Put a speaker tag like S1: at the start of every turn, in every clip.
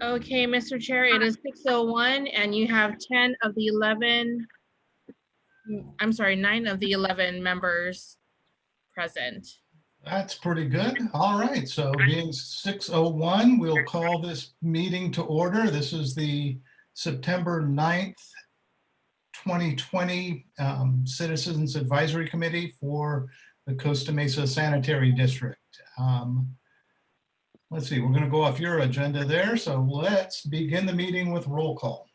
S1: Okay, Mr. Chair, it is 6:01 and you have 10 of the 11, I'm sorry, 9 of the 11 members present.
S2: That's pretty good. All right, so being 6:01, we'll call this meeting to order. This is the September 9th, 2020 Citizens Advisory Committee for the Costa Mesa Sanitary District. Let's see, we're going to go off your agenda there. So let's begin the meeting with roll call.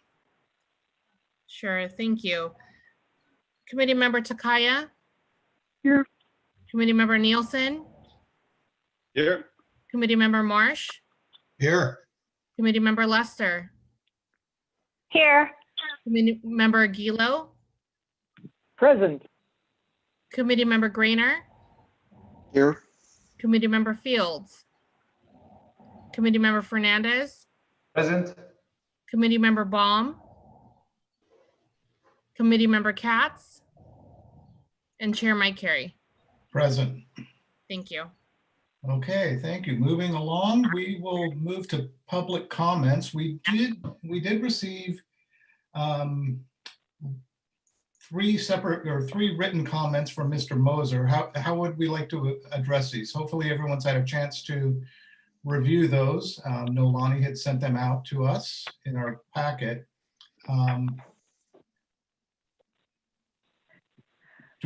S1: Sure, thank you. Committee Member Takaya?
S3: Here.
S1: Committee Member Nielsen?
S4: Here.
S1: Committee Member Marsh?
S4: Here.
S1: Committee Member Lester?
S3: Here.
S1: Committee Member Aguilo?
S3: Present.
S1: Committee Member Grainer?
S4: Here.
S1: Committee Member Fields? Committee Member Fernandez?
S4: Present.
S1: Committee Member Baum? Committee Member Katz? And Chair Mike Carey.
S2: Present.
S1: Thank you.
S2: Okay, thank you. Moving along, we will move to public comments. We did receive three written comments from Mr. Moser. How would we like to address these? Hopefully everyone's had a chance to review those. Nolani had sent them out to us in our packet. Do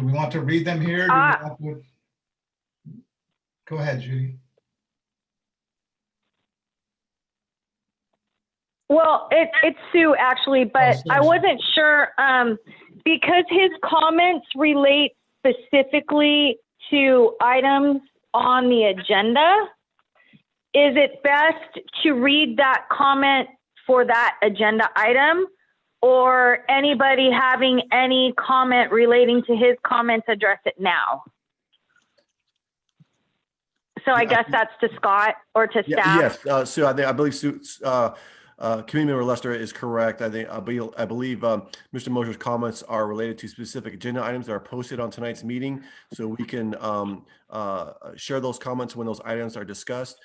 S2: we want to read them here? Go ahead, Judy.
S3: Well, it's Sue actually, but I wasn't sure because his comments relate specifically to items on the agenda. Is it best to read that comment for that agenda item, or anybody having any comment relating to his comments address it now? So I guess that's to Scott or to staff.
S5: Yes, Sue, I believe Sue, Committee Member Lester is correct. I believe Mr. Moser's comments are related to specific agenda items that are posted on tonight's meeting, so we can share those comments when those items are discussed.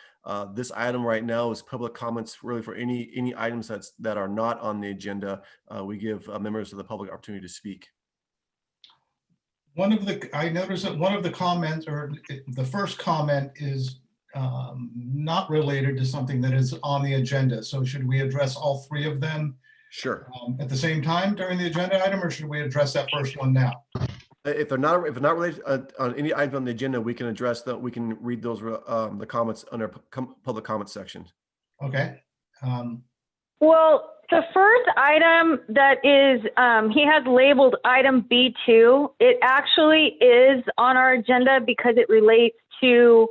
S5: This item right now is public comments really for any items that are not on the agenda. We give members of the public opportunity to speak.
S2: I noticed that one of the comments, or the first comment, is not related to something that is on the agenda. So should we address all three of them?
S5: Sure.
S2: At the same time during the agenda item, or should we address that first one now?
S5: If they're not related on any item on the agenda, we can address that. We can read those the comments under public comment section.
S2: Okay.
S3: Well, the first item that is, he has labeled item B2. It actually is on our agenda because it relates to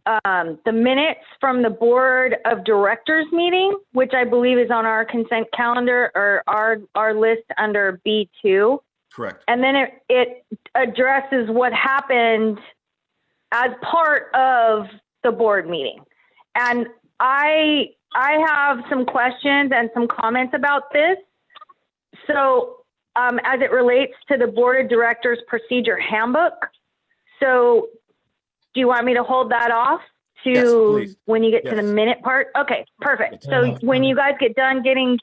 S3: the minutes from the Board of Directors meeting, which I believe is on our consent calendar or our list under B2.
S5: Correct.
S3: And then it addresses what happened as part of the board meeting. And I have some questions and some comments about this. So as it relates to the Board of Directors Procedure Handbook. So do you want me to hold that off to when you get to the minute part? Okay, perfect. So when you guys get done getting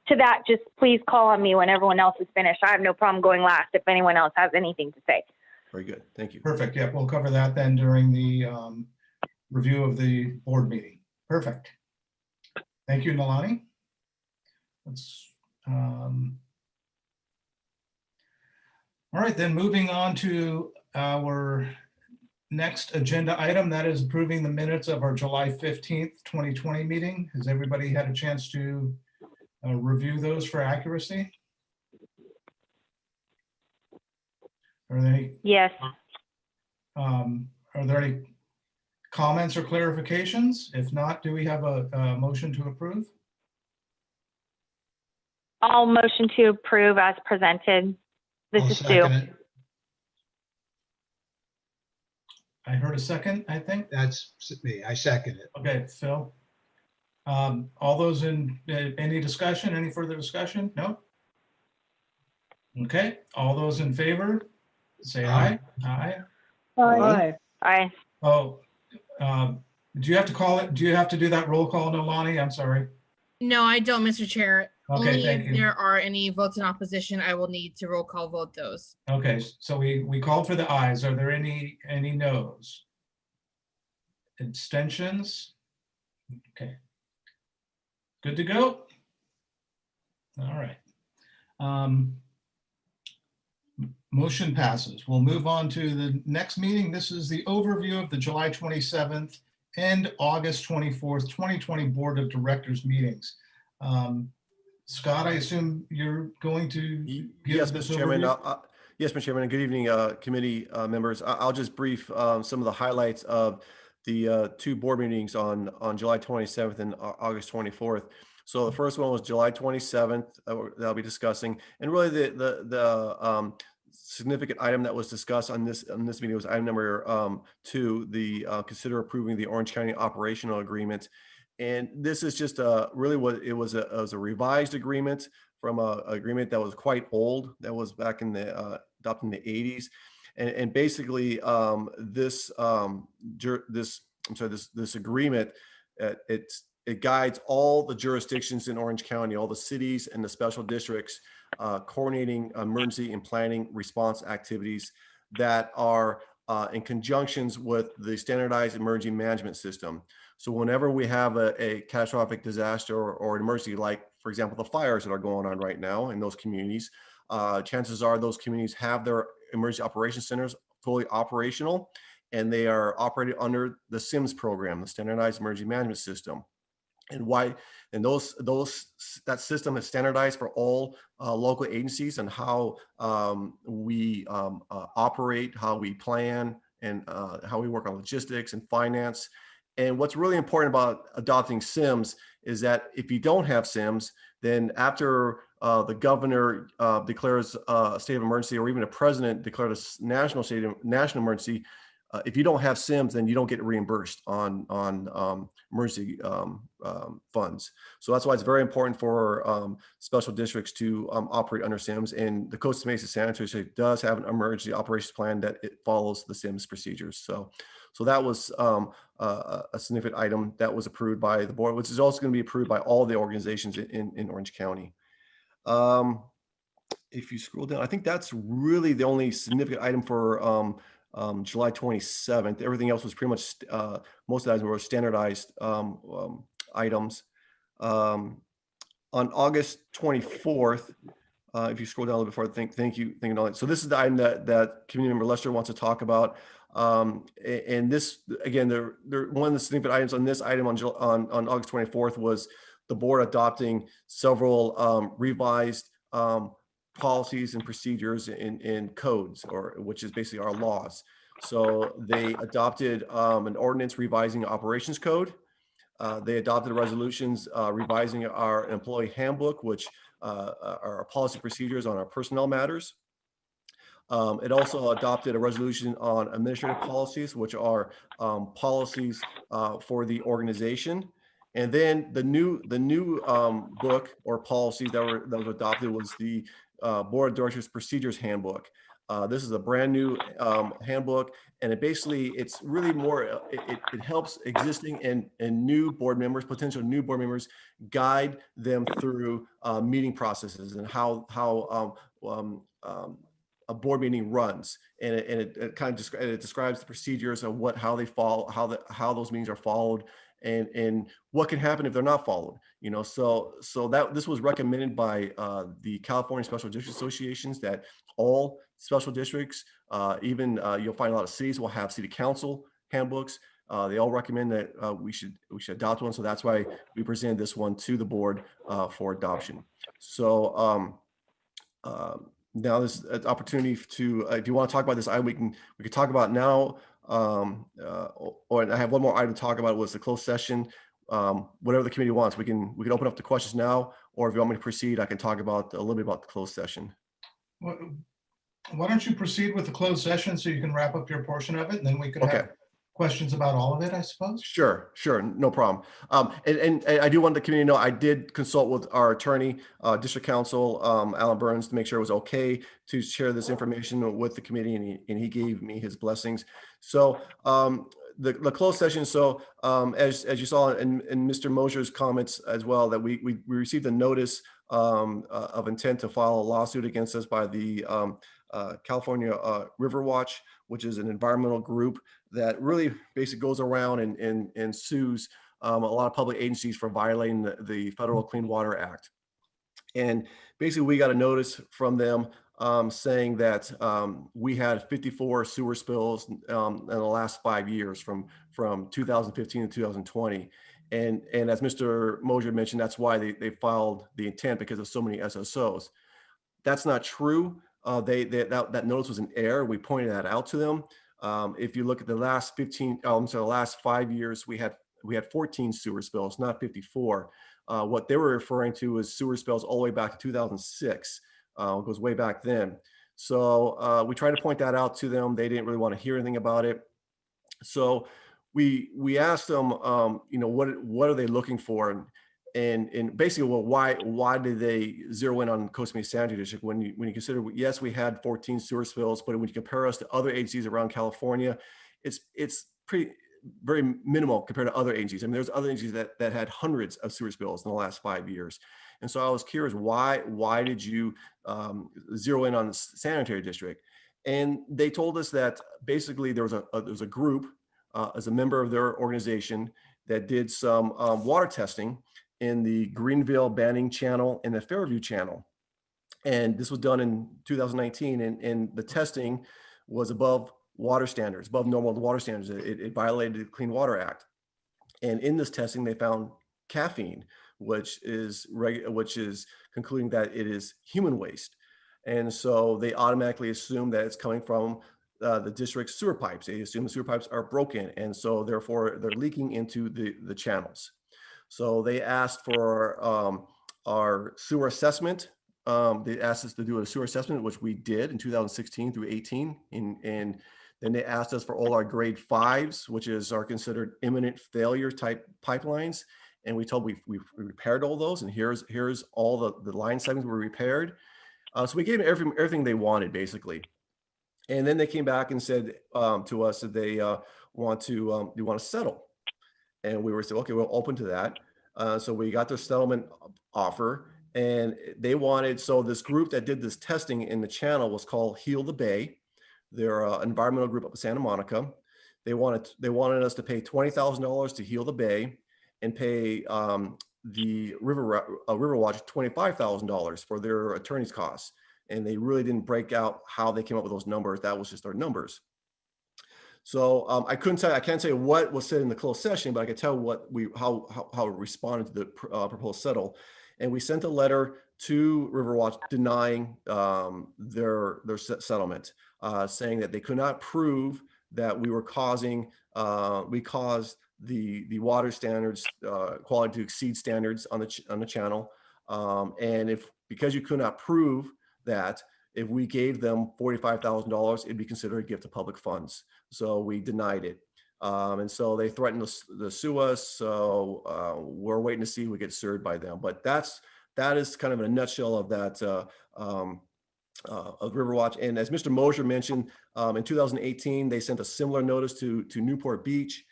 S3: to that, just please call on me when everyone else is finished. I have no problem going last if anyone else has anything to say.
S5: Very good. Thank you.
S2: Perfect. Yeah, we'll cover that then during the review of the board meeting. Perfect. Thank you, Nolani. All right, then moving on to our next agenda item, that is approving the minutes of our July 15th, 2020 meeting. Has everybody had a chance to review those for accuracy? Are there any?
S3: Yes.
S2: Are there any comments or clarifications? If not, do we have a motion to approve?
S3: I'll motion to approve as presented. This is Sue.
S2: I heard a second, I think.
S4: That's me. I second it.
S2: Okay, Phil. All those in any discussion, any further discussion? No? Okay, all those in favor, say aye. Aye.
S3: Aye. Aye.
S2: Oh, do you have to call it? Do you have to do that roll call, Nolani? I'm sorry.
S1: No, I don't, Mr. Chair.
S2: Okay,
S1: Only
S2: thank
S1: if
S2: you.
S1: there are any votes in opposition, I will need to roll call vote those.
S2: Okay, so we called for the ayes. Are there any noes? Abstentions? Okay. Good to go? All right. Motion passes. We'll move on to the next meeting. This is the overview of the July 27th and August 24th, 2020 Board of Directors meetings. Scott, I assume you're going to give
S5: Yes,
S2: this
S5: Mr. Chairman.
S2: overview?
S5: Yes, Mr. Chairman. Good evening, committee members. I'll just brief some of the highlights of the two board meetings on July 27th and August 24th. So the first one was July 27th that I'll be discussing, and really the significant item that was discussed on this meeting was item number 2, the consider approving the Orange County operational agreement. And this is just really what it was a revised agreement from a agreement that was quite old, that was back in the adopted in the 80s. And basically this agreement, it guides all the jurisdictions in Orange County, all the cities and the special districts, coordinating emergency and planning response activities that are in conjunctions with the standardized emergency management system. So whenever we have a catastrophic disaster or an emergency, like for example, the fires that are going on right now in those communities, chances are those communities have their emergency operations centers fully operational, and they are operated under the SIMS program, the Standardized Emergency Management System. And why? And that system is standardized for all local agencies and how we operate, how we plan, and how we work on logistics and finance. And what's really important about adopting SIMS is that if you don't have SIMS, then after the governor declares a state of emergency, or even a president declared a national emergency, if you don't have SIMS, then you don't get reimbursed on emergency funds. So that's why it's very important for special districts to operate under SIMS. And the Costa Mesa Sanitary District does have an emergency operations plan that it follows the SIMS procedures. So that was a significant item that was approved by the board, which is also going to be approved by all the organizations in Orange County. If you scroll down, I think that's really the only significant item for July 27th. Everything else was pretty much, most of the items were standardized items. On August 24th, if you scroll down a little bit further, thank you. So this is the item that community member Lester wants to talk about. And this, again, one of the significant items on this item on August 24th was the board adopting several revised policies and procedures in codes, which is basically our laws. So they adopted an ordinance revising operations code. They adopted resolutions revising our employee handbook, which are our policy procedures on our personnel matters. It also adopted a resolution on administrative policies, which are policies for the organization. And then the new book or policies that was adopted was the Board of Directors Procedures Handbook. This is a brand new handbook, and it's really more, it helps existing and new board members, potential new board members, guide them through meeting processes and how a board meeting runs, and it kind of describes the procedures of how they follow, how those meetings are followed, and what can happen if they're not followed. So that this was recommended by the California Special District Associations, that all special districts, even you'll find a lot of cities will have city council handbooks. They all recommend that we should adopt one. So that's why we presented this one to the board for adoption. So now this is an opportunity to, if you want to talk about this item, we can talk about it now. Or I have one more item to talk about, was the closed session. Whatever the committee wants, we can open up the questions now, or if you want me to proceed, I can talk about a little bit about the closed session.
S2: Why don't you proceed with the closed session so you can wrap up your portion of it, and then we could have questions about all of it, I suppose.
S5: Sure, no problem. And I do want the community to know I did consult with our attorney, district counsel, Alan Burns, to make sure it was okay to share this information with the committee, and he gave me his blessings. So the closed session. So as you saw in Mr. Mosher's comments as well, that we received a notice of intent to file a lawsuit against us by the California River Watch, which is an environmental group that really basically goes around and sues a lot of public agencies for violating the Federal Clean Water Act. And basically we got a notice from them saying that we had 54 sewer spills in the last 5 years from 2015 to 2020. And as Mr. Mosher mentioned, that's why they filed the intent, because of so many SSOs. That's not true. That notice was in error. We pointed that out to them. If you look at the last the last 5 years, we had 14 sewer spills, not 54. What they were referring to was sewer spills all the way back to 2006. It goes way back then. So we tried to point that out to them. They didn't really want to hear anything about it. So we asked them, what are they looking for? And basically, well, why did they zero in on Costa Mesa Sanitary District when you consider, yes, we had 14 sewer spills, but when you compare us to other agencies around California, it's very minimal compared to other agencies. I mean, there's other agencies that had hundreds of sewer spills in the last 5 years. And so I was curious, why did you zero in on the sanitary district? And they told us that basically there was a group as a member of their organization that did some water testing in the Greenville Banning Channel and the Fairview Channel. And this was done in 2019, and the testing was above water standards, above normal water standards. It violated the Clean Water Act. And in this testing, they found caffeine, which is concluding that it is human waste. And so they automatically assume that it's coming from the district's sewer pipes. They assume the sewer pipes are broken, and so therefore they're leaking into the channels. So they asked for our sewer assessment. They asked us to do a sewer assessment, which we did in 2016 through 18. And then they asked us for all our grade 5s, which are considered imminent failure type pipelines. And we told we repaired all those, and here's all the line segments were repaired. So we gave them everything they wanted, basically. And then they came back and said to us that they want to settle. And we were saying, okay, we're open to that. So we got their settlement offer, and they wanted, so this group that did this testing in the channel was called Heal the Bay. They're an environmental group up in Santa Monica. They wanted us to pay $20,000 to heal the bay, and pay the River Watch $25,000 for their attorney's costs. And they really didn't break out how they came up with those numbers. That was just their numbers. So I can't say what was said in the closed session, but I could tell how we responded to the proposed settle. And we sent a letter to Riverwatch denying their settlement, saying that they could not prove that we caused the water standards quality to exceed standards on the channel, and because you could not prove that, if we gave them $45,000, it'd be considered a gift of public funds. So we denied it. And so they threatened to sue us. So we're waiting to see if we get sued by them. But that is kind of in a nutshell of that of Riverwatch. And as Mr. Mosher mentioned, in 2018, they sent a similar notice to Newport Beach,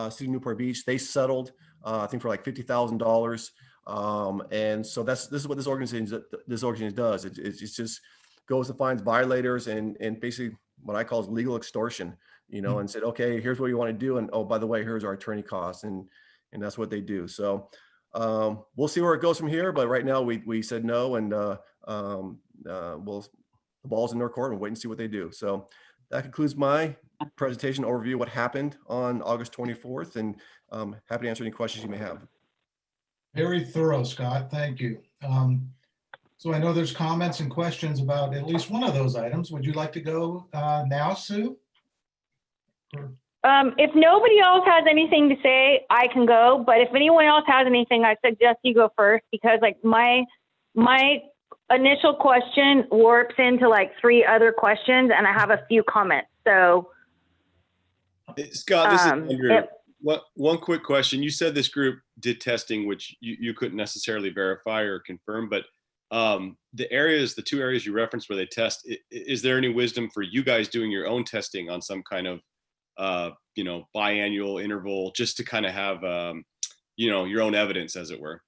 S5: City of Newport Beach. They settled, I think, for like $50,000. And so this is what this organization does. It just goes and finds violators and basically what I call is legal extortion, and said, okay, here's what you want to do. And oh, by the way, here's our attorney costs. And that's what they do. So we'll see where it goes from here. But right now we said no, and the ball's in their court, and wait and see what they do. So that concludes my presentation overview of what happened on August 24th, and happy to answer any questions you may have.
S2: Very thorough, Scott. Thank you. So I know there's comments and questions about at least one of those items. Would you like to go now, Sue?
S3: If nobody else has anything to say, I can go. But if anyone else has anything, I suggest you go first, because like my initial question warps into like 3 other questions, and I have a few comments. So,
S6: Scott, this is Andrew. One quick question. You said this group did testing, which you couldn't necessarily verify or confirm, but the 2 areas you referenced where they test, is there any wisdom for you guys doing your own testing on some kind of biannual interval, just to kind of have, your own evidence, as it were.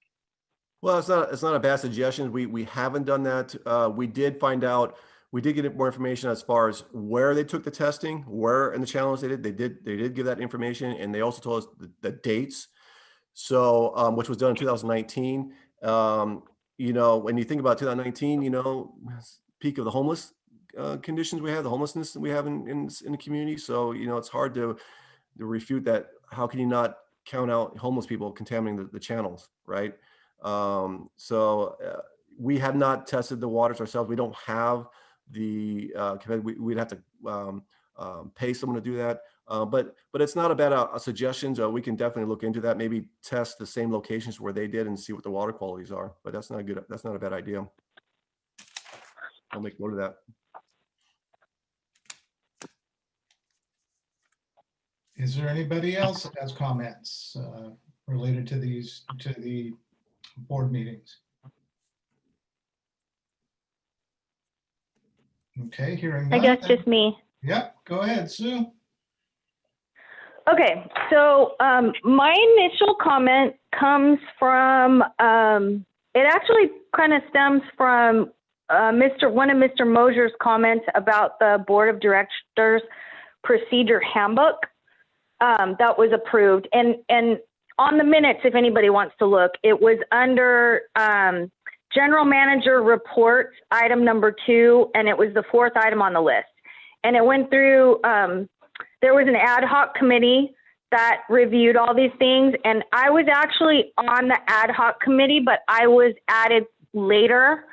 S5: Well, it's not a bad suggestion. We haven't done that. We did get more information as far as where they took the testing, where in the challenge they did give that information, and they also told us the dates. So, which was done in 2019. When you think about 2019, peak of the homeless conditions we have, the homelessness that we have in the community. So, it's hard to refute that. How can you not count out homeless people contaminating the channels, right? We have not tested the waters ourselves. We don't have the we'd have to pay someone to do that. But it's not a bad suggestion. We can definitely look into that. Maybe test the same locations where they did and see what the water qualities are. But that's not a bad idea. I'll make note of that.
S2: Is there anybody else that has comments related to the board meetings? Okay, hearing none.
S3: I guess just me.
S2: Yep, go ahead, Sue.
S3: Okay, so my initial comment comes from, it actually kind of stems from one of Mr. Mosier's comments about the Board of Directors Procedure Handbook that was approved. And on the minutes, if anybody wants to look, it was under General Manager Reports, item number 2, and it was the 4th item on the list. And it went through, there was an ad hoc committee that reviewed all these things. And I was actually on the ad hoc committee, but I was added later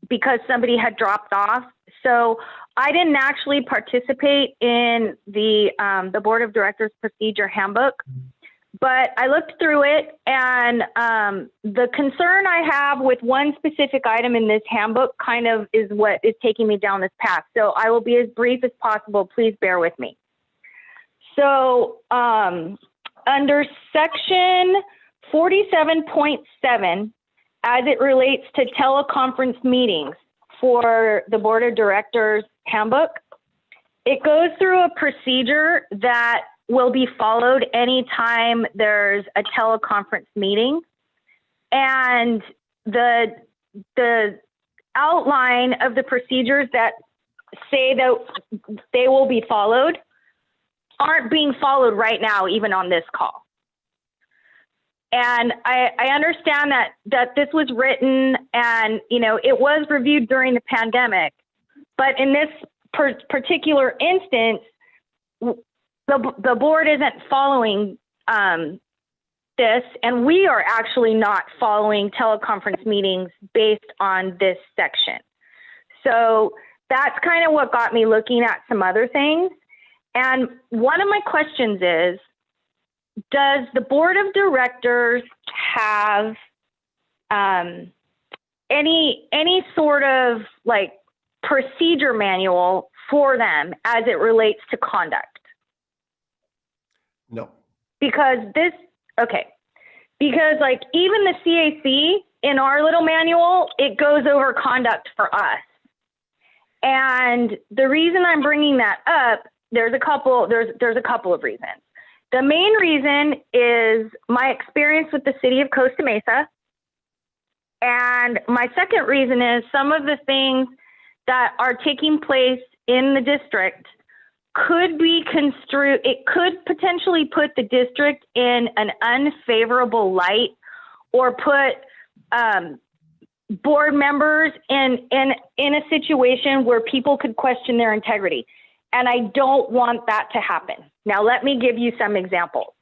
S3: because somebody had dropped off. So I didn't actually participate in the Board of Directors Procedure Handbook. But I looked through it, and the concern I have with one specific item in this handbook kind of is what is taking me down this path. So I will be as brief as possible. Please bear with me. So under section 47.7, as it relates to teleconference meetings for the Board of Directors Handbook, it goes through a procedure that will be followed anytime there's a teleconference meeting. And the outline of the procedures that say that they will be followed aren't being followed right now, even on this call. And I understand that this was written and, it was reviewed during the pandemic, but in this particular instance, the board isn't following this, and we are actually not following teleconference meetings based on this section. So that's kind of what got me looking at some other things. And one of my questions is, does the Board of Directors have any sort of like procedure manual for them as it relates to conduct?
S5: No.
S3: Because like even the CAC in our little manual, it goes over conduct for us. And the reason I'm bringing that up, there's a couple of reasons. The main reason is my experience with the city of Costa Mesa. And my second reason is some of the things that are taking place in the district could be construed, it could potentially put the district in an unfavorable light or put board members in a situation where people could question their integrity. And I don't want that to happen. Now, let me give you some examples.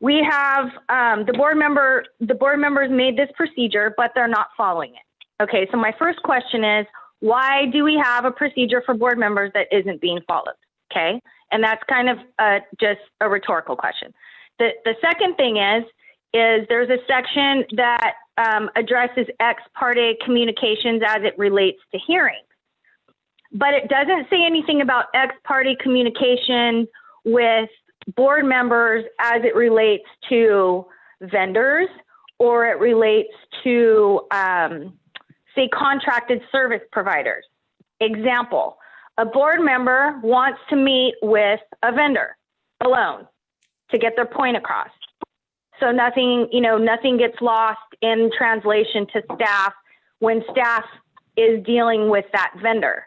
S3: We have the board members made this procedure, but they're not following it. Okay, so my first question is, why do we have a procedure for board members that isn't being followed? Okay, and that's kind of just a rhetorical question. The second thing is there's a section that addresses ex parte communications as it relates to hearings. But it doesn't say anything about ex parte communication with board members as it relates to vendors or it relates to, say, contracted service providers. Example, a board member wants to meet with a vendor alone to get their point across. So nothing, nothing gets lost in translation to staff when staff is dealing with that vendor.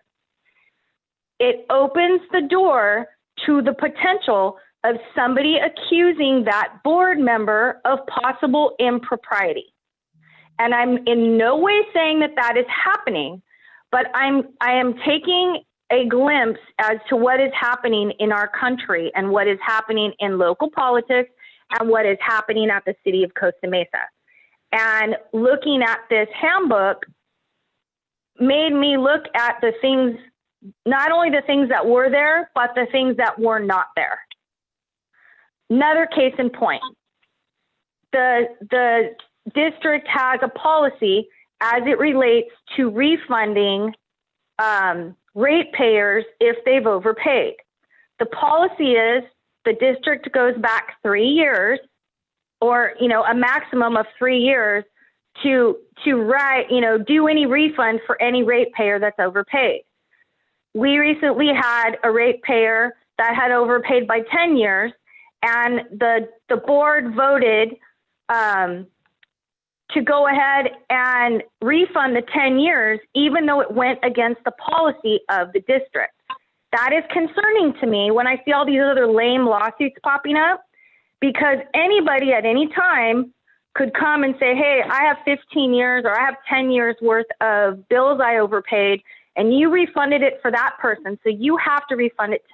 S3: It opens the door to the potential of somebody accusing that board member of possible impropriety. And I'm in no way saying that that is happening, but I am taking a glimpse as to what is happening in our country and what is happening in local politics and what is happening at the city of Costa Mesa. And looking at this handbook made me look at the things, not only the things that were there, but the things that were not there. Another case in point, the district has a policy as it relates to refunding ratepayers if they've overpaid. The policy is the district goes back 3 years, or a maximum of 3 years to do any refund for any ratepayer that's overpaid. We recently had a ratepayer that had overpaid by 10 years, and the board voted to go ahead and refund the 10 years, even though it went against the policy of the district. That is concerning to me when I see all these other lame lawsuits popping up, because anybody at any time could come and say, hey, I have 15 years or I have 10 years worth of bills I overpaid, and you refunded it for that person, so you have to refund it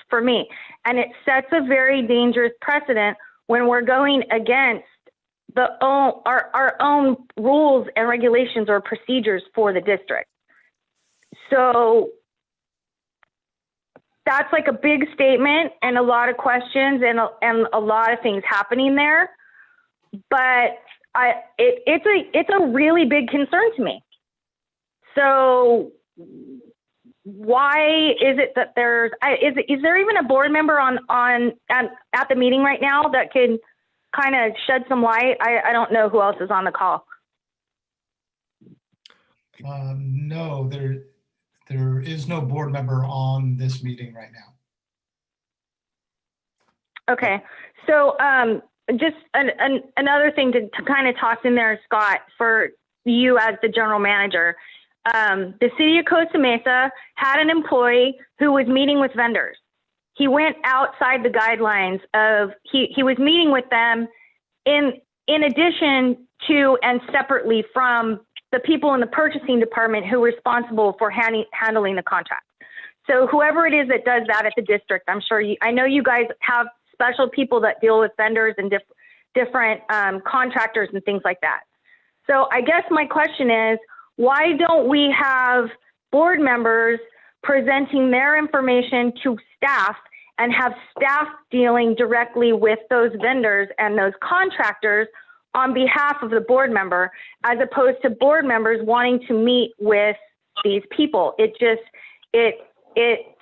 S3: for me. And it sets a very dangerous precedent when we're going against our own rules and regulations or procedures for the district. So that's like a big statement and a lot of questions and a lot of things happening there. But it's a really big concern to me. So why is it that is there even a board member at the meeting right now that could kind of shed some light? I don't know who else is on the call.
S2: No, there is no board member on this meeting right now.
S3: Okay, so just another thing to kind of toss in there, Scott, for you as the general manager. The city of Costa Mesa had an employee who was meeting with vendors. He went outside the guidelines of, he was meeting with them in addition to and separately from the people in the purchasing department who were responsible for handling the contract. So whoever it is that does that at the district, I know you guys have special people that deal with vendors and different contractors and things like that. So I guess my question is, why don't we have board members presenting their information to staff and have staff dealing directly with those vendors and those contractors on behalf of the board member, as opposed to board members wanting to meet with these people? It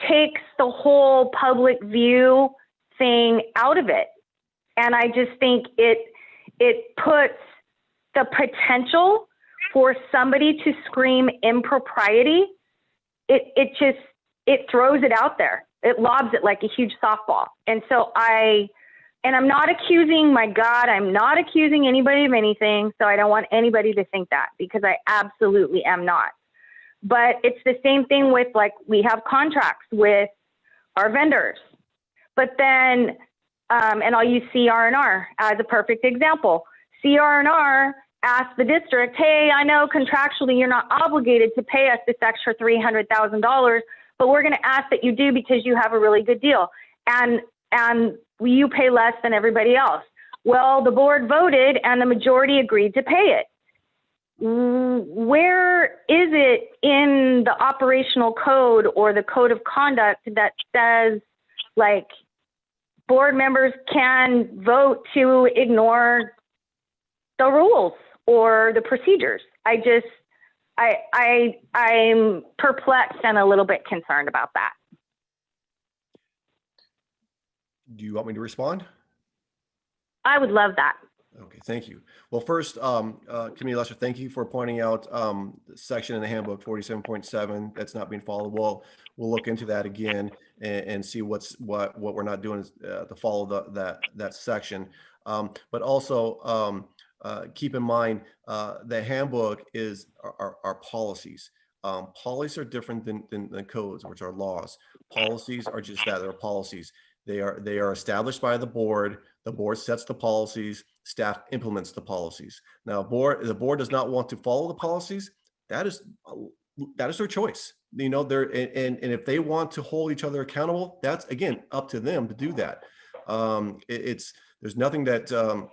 S3: takes the whole public view thing out of it. And I just think it puts the potential for somebody to scream impropriety. It throws it out there. It lobs it like a huge softball. And so I'm not accusing, my God, I'm not accusing anybody of anything. So I don't want anybody to think that, because I absolutely am not. But it's the same thing with, like, we have contracts with our vendors, but then, and I'll use CR&R as a perfect example. CR&R asked the district, hey, I know contractually you're not obligated to pay us this extra $300,000, but we're going to ask that you do because you have a really good deal. And you pay less than everybody else. Well, the board voted and the majority agreed to pay it. Where is it in the operational code or the code of conduct that says, like, board members can vote to ignore the rules or the procedures? I'm perplexed and a little bit concerned about that.
S5: Do you want me to respond?
S3: I would love that.
S5: Okay. Thank you. Well, first, Committee Lester, thank you for pointing out the section in the handbook 47.7 that's not being followed. We'll look into that again and see what we're not doing to follow that section. But also keep in mind the handbook is our policies. Policies are different than codes, which are laws. Policies are just that, they're policies. They are established by the board. The board sets the policies. Staff implements the policies. Now, the board does not want to follow the policies. That is their choice. You know, and if they want to hold each other accountable, that's again up to them to do that. There's nothing that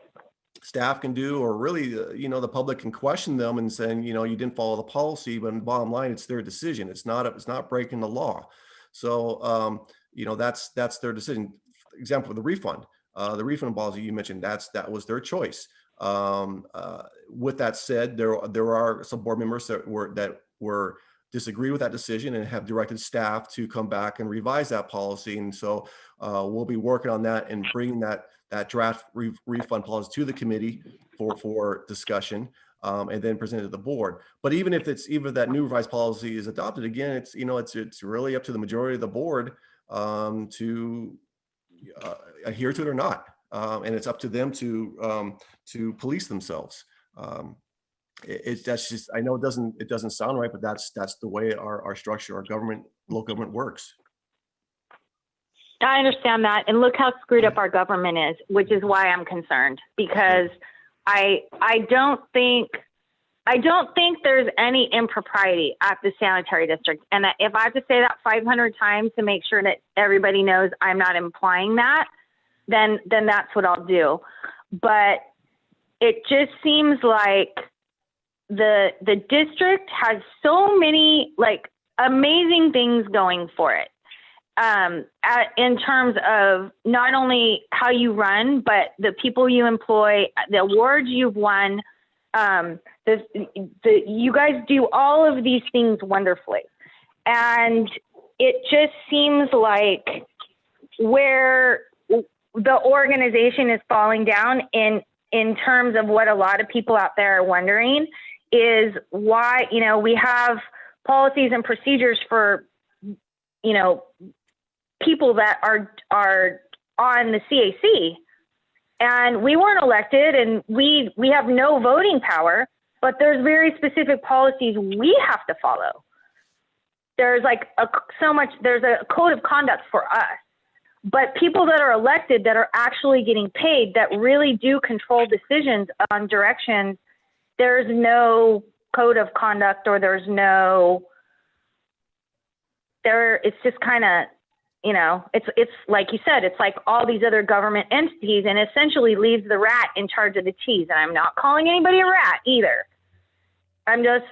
S5: staff can do, or really, you know, the public can question them and saying, you know, you didn't follow the policy. But bottom line, it's their decision. It's not breaking the law. So, you know, that's their decision. Example, the refund policy you mentioned, that was their choice. With that said, there are some board members that were disagree with that decision and have directed staff to come back and revise that policy. And so we'll be working on that and bringing that draft refund policy to the committee for discussion. And then presented to the board. But even if that new revised policy is adopted, again, it's, you know, it's really up to the majority of the board to adhere to it or not, and it's up to them to police themselves. That's just, I know it doesn't sound right, but that's the way our structure, our government, local government works.
S3: I understand that, and look how screwed up our government is, which is why I'm concerned, because I don't think there's any impropriety at the sanitary district. And if I have to say that 500 times to make sure that everybody knows I'm not implying that, then that's what I'll do. But it just seems like the district has so many like amazing things going for it. In terms of not only how you run, but the people you employ, the awards you've won. You guys do all of these things wonderfully. And it just seems like where the organization is falling down in terms of what a lot of people out there are wondering is why, you know, we have policies and procedures for, you know, people that are on the CAC, and we weren't elected, and we have no voting power, but there's very specific policies we have to follow. There's like there's a code of conduct for us, but people that are elected that are actually getting paid, that really do control decisions on directions, there's no code of conduct, or it's just kind of, you know, it's like you said, it's like all these other government entities, and essentially leaves the rat in charge of the cheese. And I'm not calling anybody a rat either. I'm just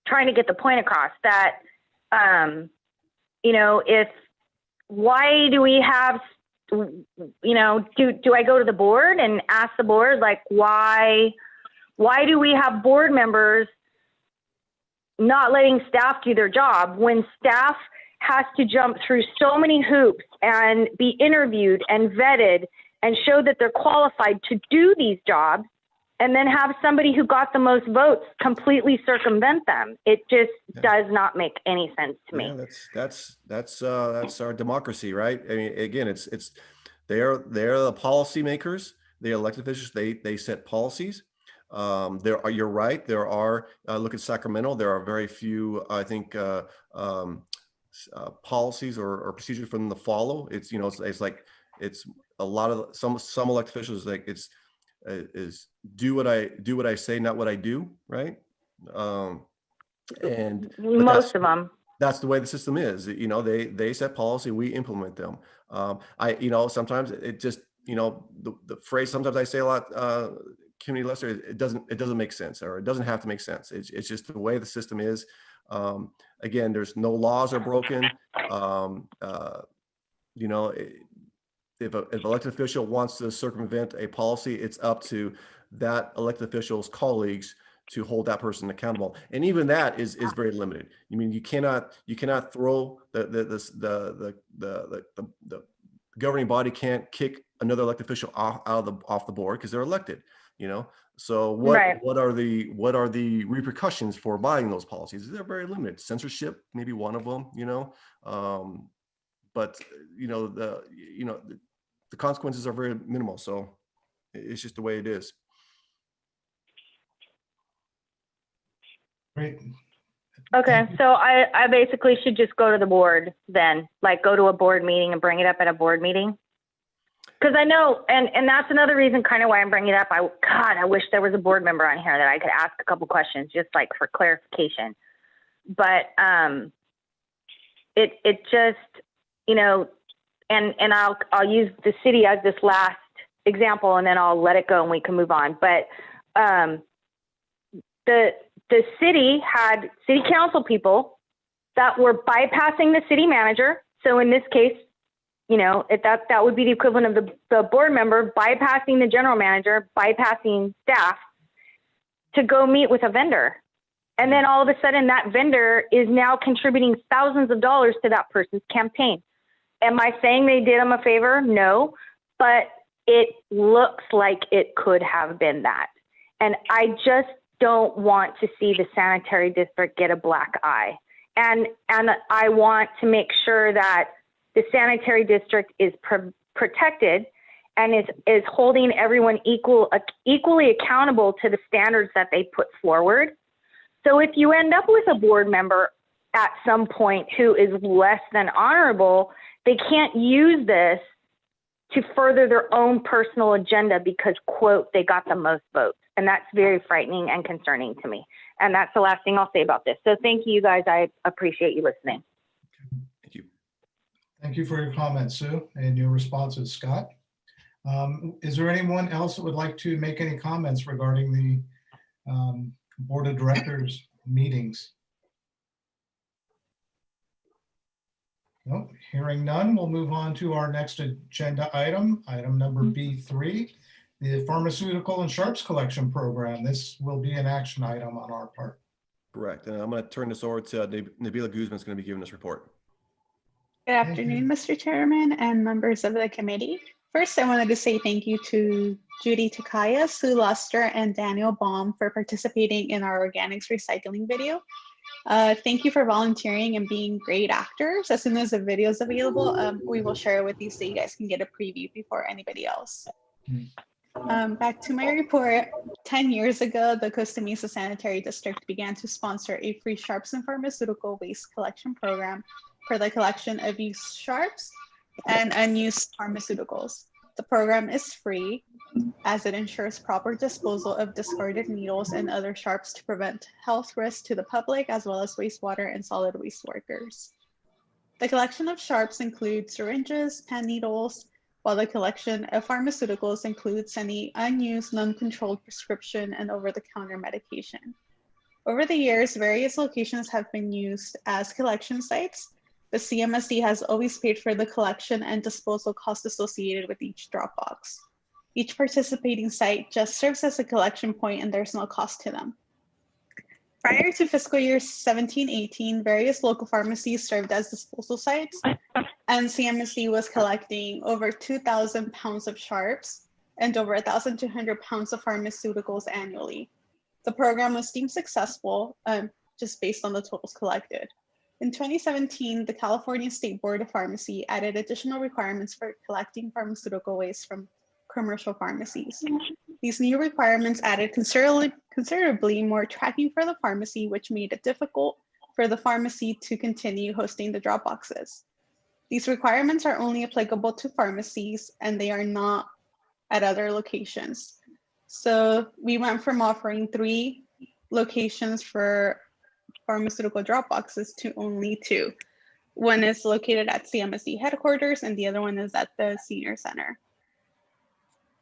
S3: trying to get the point across that, you know, why do we have, you know, do I go to the board and ask the board, like, why do we have board members not letting staff do their job when staff has to jump through so many hoops and be interviewed and vetted and show that they're qualified to do these jobs, and then have somebody who got the most votes completely circumvent them? It just does not make any sense to me.
S5: Yeah, that's our democracy, right? I mean, again, they're the policymakers, the elected officials. They set policies. You're right. There are, look at Sacramento. There are very few, I think, policies or procedures for them to follow. It's, you know, it's like, it's a lot of some elected officials, like is do what I say, not what I do, right? And
S3: most of them,
S5: that's the way the system is. You know, they set policy, we implement them. You know, sometimes it just, you know, the phrase, sometimes I say a lot, Community Lester, it doesn't make sense, or it doesn't have to make sense. It's just the way the system is. Again, there's no laws are broken. You know, if an elected official wants to circumvent a policy, it's up to that elected official's colleagues to hold that person accountable. And even that is very limited. I mean, you cannot throw the governing body can't kick another elected official off the board because they're elected, you know? So what are the repercussions for buying those policies? They're very limited. Censorship, maybe one of them, you know, but you know, the consequences are very minimal. So it's just the way it is.
S2: Great.
S3: Okay, so I basically should just go to the board then, like go to a board meeting and bring it up at a board meeting? Because I know, and that's another reason kind of why I'm bringing it up. God, I wish there was a board member on here that I could ask a couple questions just like for clarification. But it just, you know, and I'll use the city as this last example, and then I'll let it go and we can move on. But the city had city council people that were bypassing the city manager. So in this case, you know, that would be the equivalent of the board member bypassing the general manager, bypassing staff to go meet with a vendor. And then all of a sudden that vendor is now contributing thousands of dollars to that person's campaign. Am I saying they did them a favor? No, but it looks like it could have been that. And I just don't want to see the sanitary district get a black eye. And I want to make sure that the sanitary district is protected and is holding everyone equally accountable to the standards that they put forward. So if you end up with a board member at some point who is less than honorable, they can't use this to further their own personal agenda because, quote, they got the most votes. And that's very frightening and concerning to me. And that's the last thing I'll say about this. So thank you guys. I appreciate you listening.
S5: Thank you.
S2: Thank you for your comments, Sue, and your responses, Scott. Is there anyone else that would like to make any comments regarding the Board of Directors meetings? Nope, hearing none, we'll move on to our next agenda item number B3, the Pharmaceutical and Sharps Collection Program. This will be an action item on our part.
S5: Correct. And I'm going to turn this over to Nabila Guzman is going to be giving this report.
S7: Good afternoon, Mr. Chairman and members of the committee. First, I wanted to say thank you to Judy Takaya, Sue Luster, and Daniel Baum for participating in our organics recycling video. Thank you for volunteering and being great actors. As soon as the video is available, we will share it with you so you guys can get a preview before anybody else. Back to my report. 10 years ago, the Costa Mesa Sanitary District began to sponsor a free sharps and pharmaceutical waste collection program for the collection of used sharps and unused pharmaceuticals. The program is free as it ensures proper disposal of discarded needles and other sharps to prevent health risks to the public as well as wastewater and solid waste workers. The collection of sharps includes syringes, pen needles, while the collection of pharmaceuticals includes any unused, non-controlled prescription and over-the-counter medication. Over the years, various locations have been used as collection sites. The CMSD has always paid for the collection and disposal costs associated with each drop box. Each participating site just serves as a collection point and there's no cost to them. Prior to fiscal year 17-18, various local pharmacies served as disposal sites, and CMSD was collecting over 2,000 pounds of sharps and over 1,200 pounds of pharmaceuticals annually. The program was deemed successful just based on the totals collected. In 2017, the California State Board of Pharmacy added additional requirements for collecting pharmaceutical waste from commercial pharmacies. These new requirements added considerably more tracking for the pharmacy, which made it difficult for the pharmacy to continue hosting the drop boxes. These requirements are only applicable to pharmacies and they are not at other locations. So we went from offering 3 locations for pharmaceutical drop boxes to only 2. One is located at CMSD headquarters and the other one is at the senior center.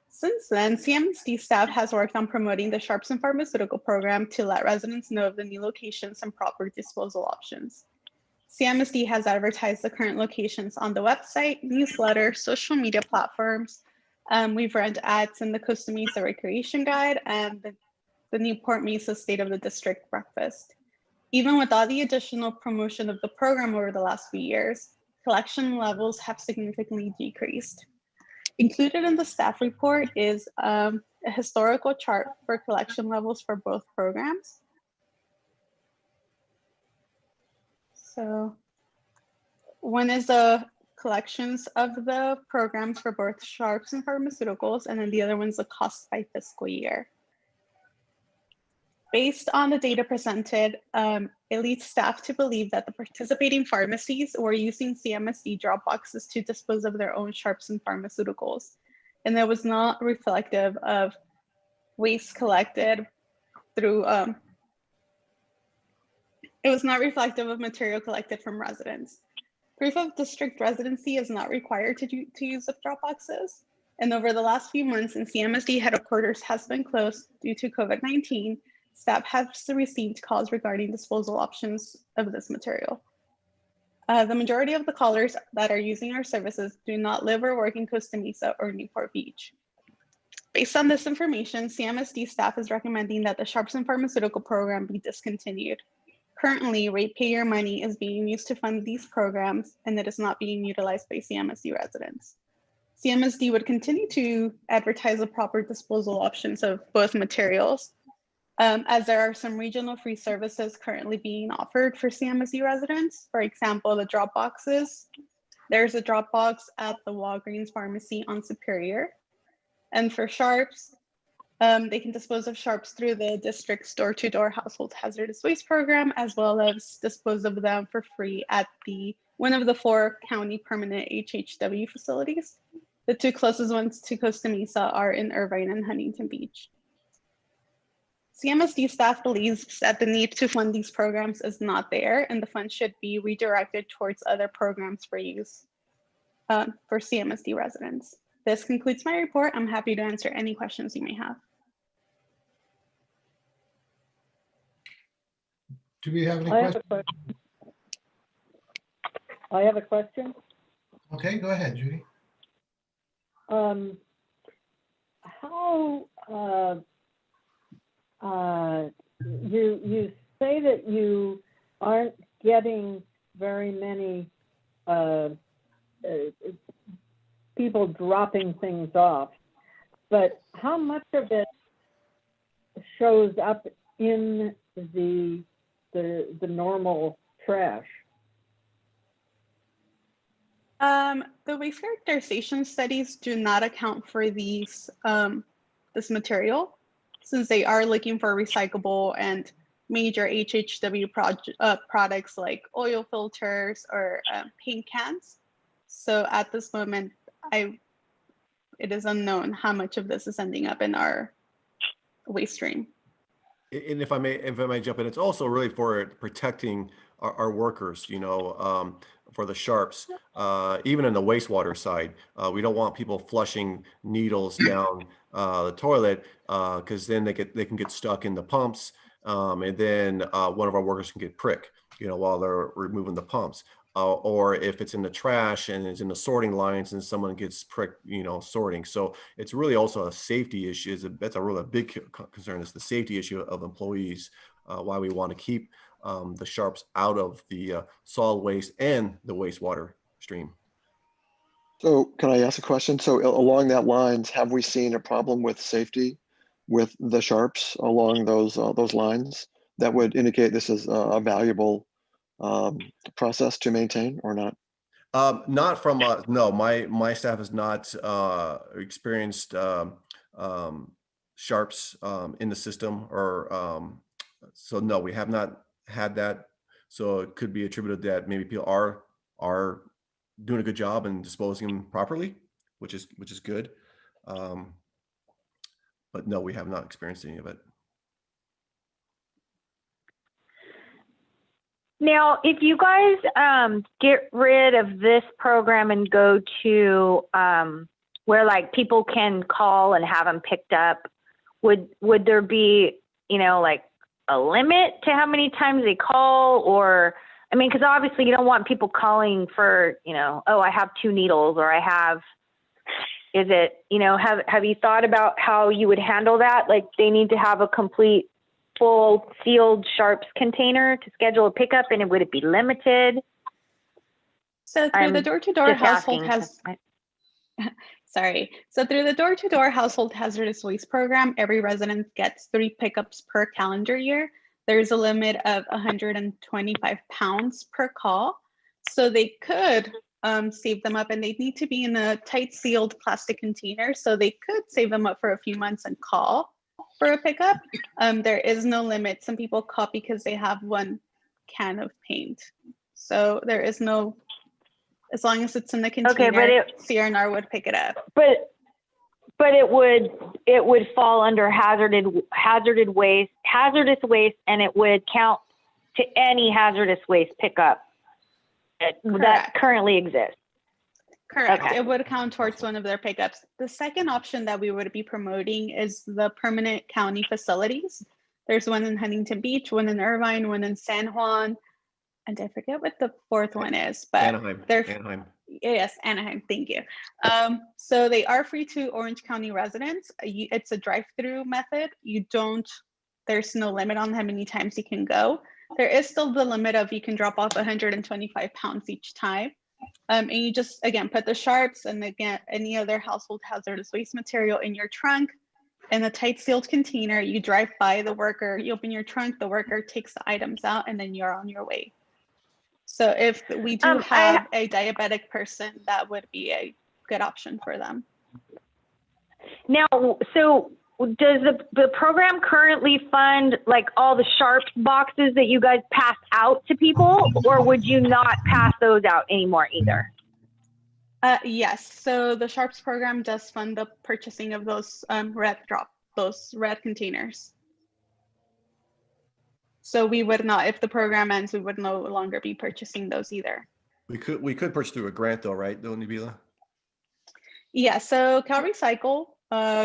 S7: Since then, CMSD staff has worked on promoting the Sharps and Pharmaceutical program to let residents know of the new locations and proper disposal options. CMSD has advertised the current locations on the website, newsletter, social media platforms. We've run ads in the Costa Mesa Recreation Guide and the Newport Mesa State of the District Breakfast. Even with all the additional promotion of the program over the last few years, collection levels have significantly decreased. Included in the staff report is a historical chart for collection levels for both programs. So one is the collections of the programs for both sharps and pharmaceuticals, and then the other one's the cost by fiscal year. Based on the data presented, it leads staff to believe that the participating pharmacies were using CMSD drop boxes to dispose of their own sharps and pharmaceuticals. And that was not reflective of waste collected through, it was not reflective of material collected from residents. Proof of district residency is not required to use the drop boxes. And over the last few months, and CMSD headquarters has been closed due to COVID-19, staff has received calls regarding disposal options of this material. The majority of the callers that are using our services do not live or work in Costa Mesa or Newport Beach. Based on this information, CMSD staff is recommending that the Sharps and Pharmaceutical program be discontinued. Currently, ratepayer money is being used to fund these programs, and it is not being utilized by CMSD residents. CMSD would continue to advertise the proper disposal options of both materials, as there are some regional free services currently being offered for CMSD residents. For example, the drop boxes. There's a drop box at the Walgreens pharmacy on Superior. And for sharps, they can dispose of sharps through the district's door-to-door household hazardous waste program, as well as dispose of them for free at one of the 4 county permanent HHW facilities. The 2 closest ones to Costa Mesa are in Irvine and Huntington Beach. CMSD staff believes that the need to fund these programs is not there, and the funds should be redirected towards other programs for use for CMSD residents. This concludes my report. I'm happy to answer any questions you may have.
S2: Do we have any
S8: I have
S2: questions?
S8: a question. I have a question.
S2: Okay, go ahead, Judy.
S8: You say that you aren't getting very many people dropping things off, but how much of it shows up in the normal trash?
S7: The waste characterization studies do not account for these this material, since they are looking for recyclable and major HHW products like oil filters or paint cans. So at this moment, it is unknown how much of this is ending up in our waste stream.
S5: And if I may jump in, it's also really for protecting our workers, you know, for the sharps, even in the wastewater side. We don't want people flushing needles down the toilet, because then they can get stuck in the pumps, and then one of our workers can get pricked, you know, while they're removing the pumps. Or if it's in the trash and it's in the sorting lines and someone gets pricked, you know, sorting. So it's really also a safety issue. That's a really big concern. It's the safety issue of employees, why we want to keep the sharps out of the solid waste and the wastewater stream.
S9: So can I ask a question? So along that lines, have we seen a problem with safety with the sharps along those lines that would indicate this is a valuable process to maintain or not?
S5: Not from no, my staff has not experienced sharps in the system, or so no, we have not had that. So it could be attributed that maybe people are doing a good job and disposing them properly, which is good. But no, we have not experienced any of it.
S3: Now, if you guys get rid of this program and go to where like people can call and have them picked up, would there be, you know, like a limit to how many times they call? Or, I mean, because obviously you don't want people calling for, you know, oh, I have 2 needles, or I have, is it, you know, have you thought about how you would handle that? Like they need to have a complete full sealed sharps container to schedule a pickup, and would it be limited?
S7: So through the door-to-door household Sorry. So through the door-to-door household hazardous waste program, every resident gets 3 pickups per calendar year. There's a limit of 125 pounds per call. So they could save them up, and they need to be in a tight sealed plastic container. So they could save them up for a few months and call for a pickup. There is no limit. Some people call because they have 1 can of paint. So there is no, as long as it's in the container,
S3: Okay, but
S7: CRNR would pick it up.
S3: But it would fall under hazardous waste, and it would count to any hazardous waste pickup that currently exists.
S7: Correct.
S3: Okay.
S7: It would count towards one of their pickups. The second option that we would be promoting is the permanent county facilities. There's one in Huntington Beach, one in Irvine, one in San Juan, and I forget what the 4th one is, but
S5: Anaheim.
S7: Yes, Anaheim, thank you. So they are free to Orange County residents. It's a drive-through method. There's no limit on how many times you can go. There is still the limit of you can drop off 125 pounds each time. And you just, again, put the sharps and again, any other household hazardous waste material in your trunk in a tight sealed container. You drive by the worker, you open your trunk, the worker takes the items out, and then you're on your way. So if we do have a diabetic person, that would be a good option for them.
S3: Now, so does the program currently fund like all the Sharps boxes that you guys pass out to people, or would you not pass those out anymore either?
S7: Yes, so the Sharps program does fund the purchasing of those those red containers. So we would not, if the program ends, we would no longer be purchasing those either.
S5: We could purchase through a grant though, right, Nibila?
S7: Yeah, so Cal Recycle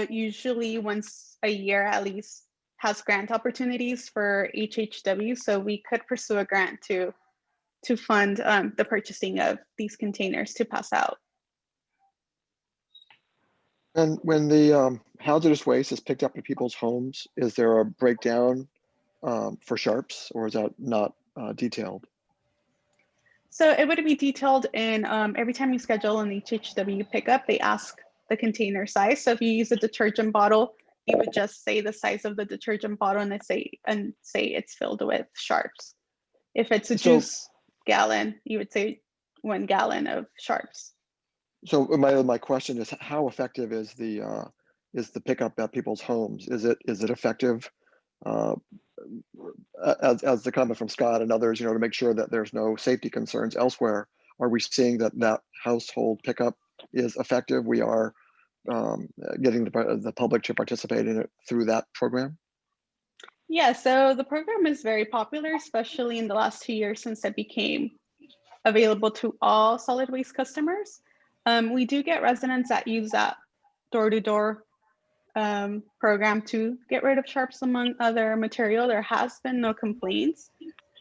S7: usually once a year at least has grant opportunities for HHW. So we could pursue a grant to fund the purchasing of these containers to pass out.
S9: And when the hazardous waste is picked up in people's homes, is there a breakdown for Sharps, or is that not detailed?
S7: So it would be detailed in every time you schedule an HHW pickup, they ask the container size. So if you use a detergent bottle, you would just say the size of the detergent bottle and say it's filled with Sharps. If it's a juice gallon, you would say 1 gallon of Sharps.
S9: So my question is, how effective is the pickup at people's homes? Is it effective? As the comment from Scott and others, to make sure that there's no safety concerns elsewhere, are we seeing that household pickup is effective? We are getting the public to participate in it through that program?
S7: Yeah, so the program is very popular, especially in the last 2 years since it became available to all solid waste customers. We do get residents that use that door-to-door program to get rid of Sharps among other material. There has been no complaints.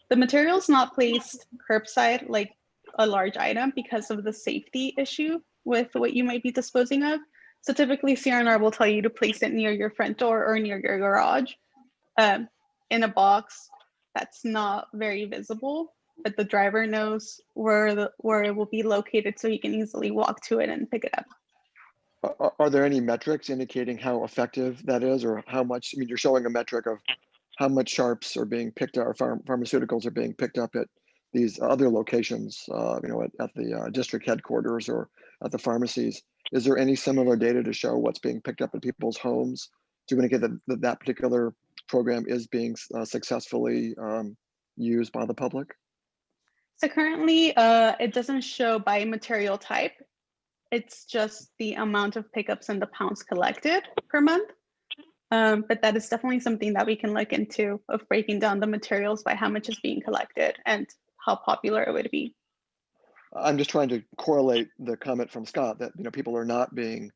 S7: The material is not placed curbside like a large item because of the safety issue with what you might be disposing of. So typically CRNR will tell you to place it near your front door or near your garage in a box that's not very visible, but the driver knows where it will be located so he can easily walk to it and pick it up.
S9: Are there any metrics indicating how effective that is, or how much? I mean, you're showing a metric of how much Sharps are being picked up, or pharmaceuticals are being picked up at these other locations, at the district headquarters or at the pharmacies. Is there any similar data to show what's being picked up in people's homes to indicate that particular program is being successfully used by the public?
S7: So currently, it doesn't show by material type. It's just the amount of pickups and the pounds collected per month. But that is definitely something that we can look into, of breaking down the materials by how much is being collected and how popular it would be.
S9: I'm just trying to correlate the comment from Scott that people are not being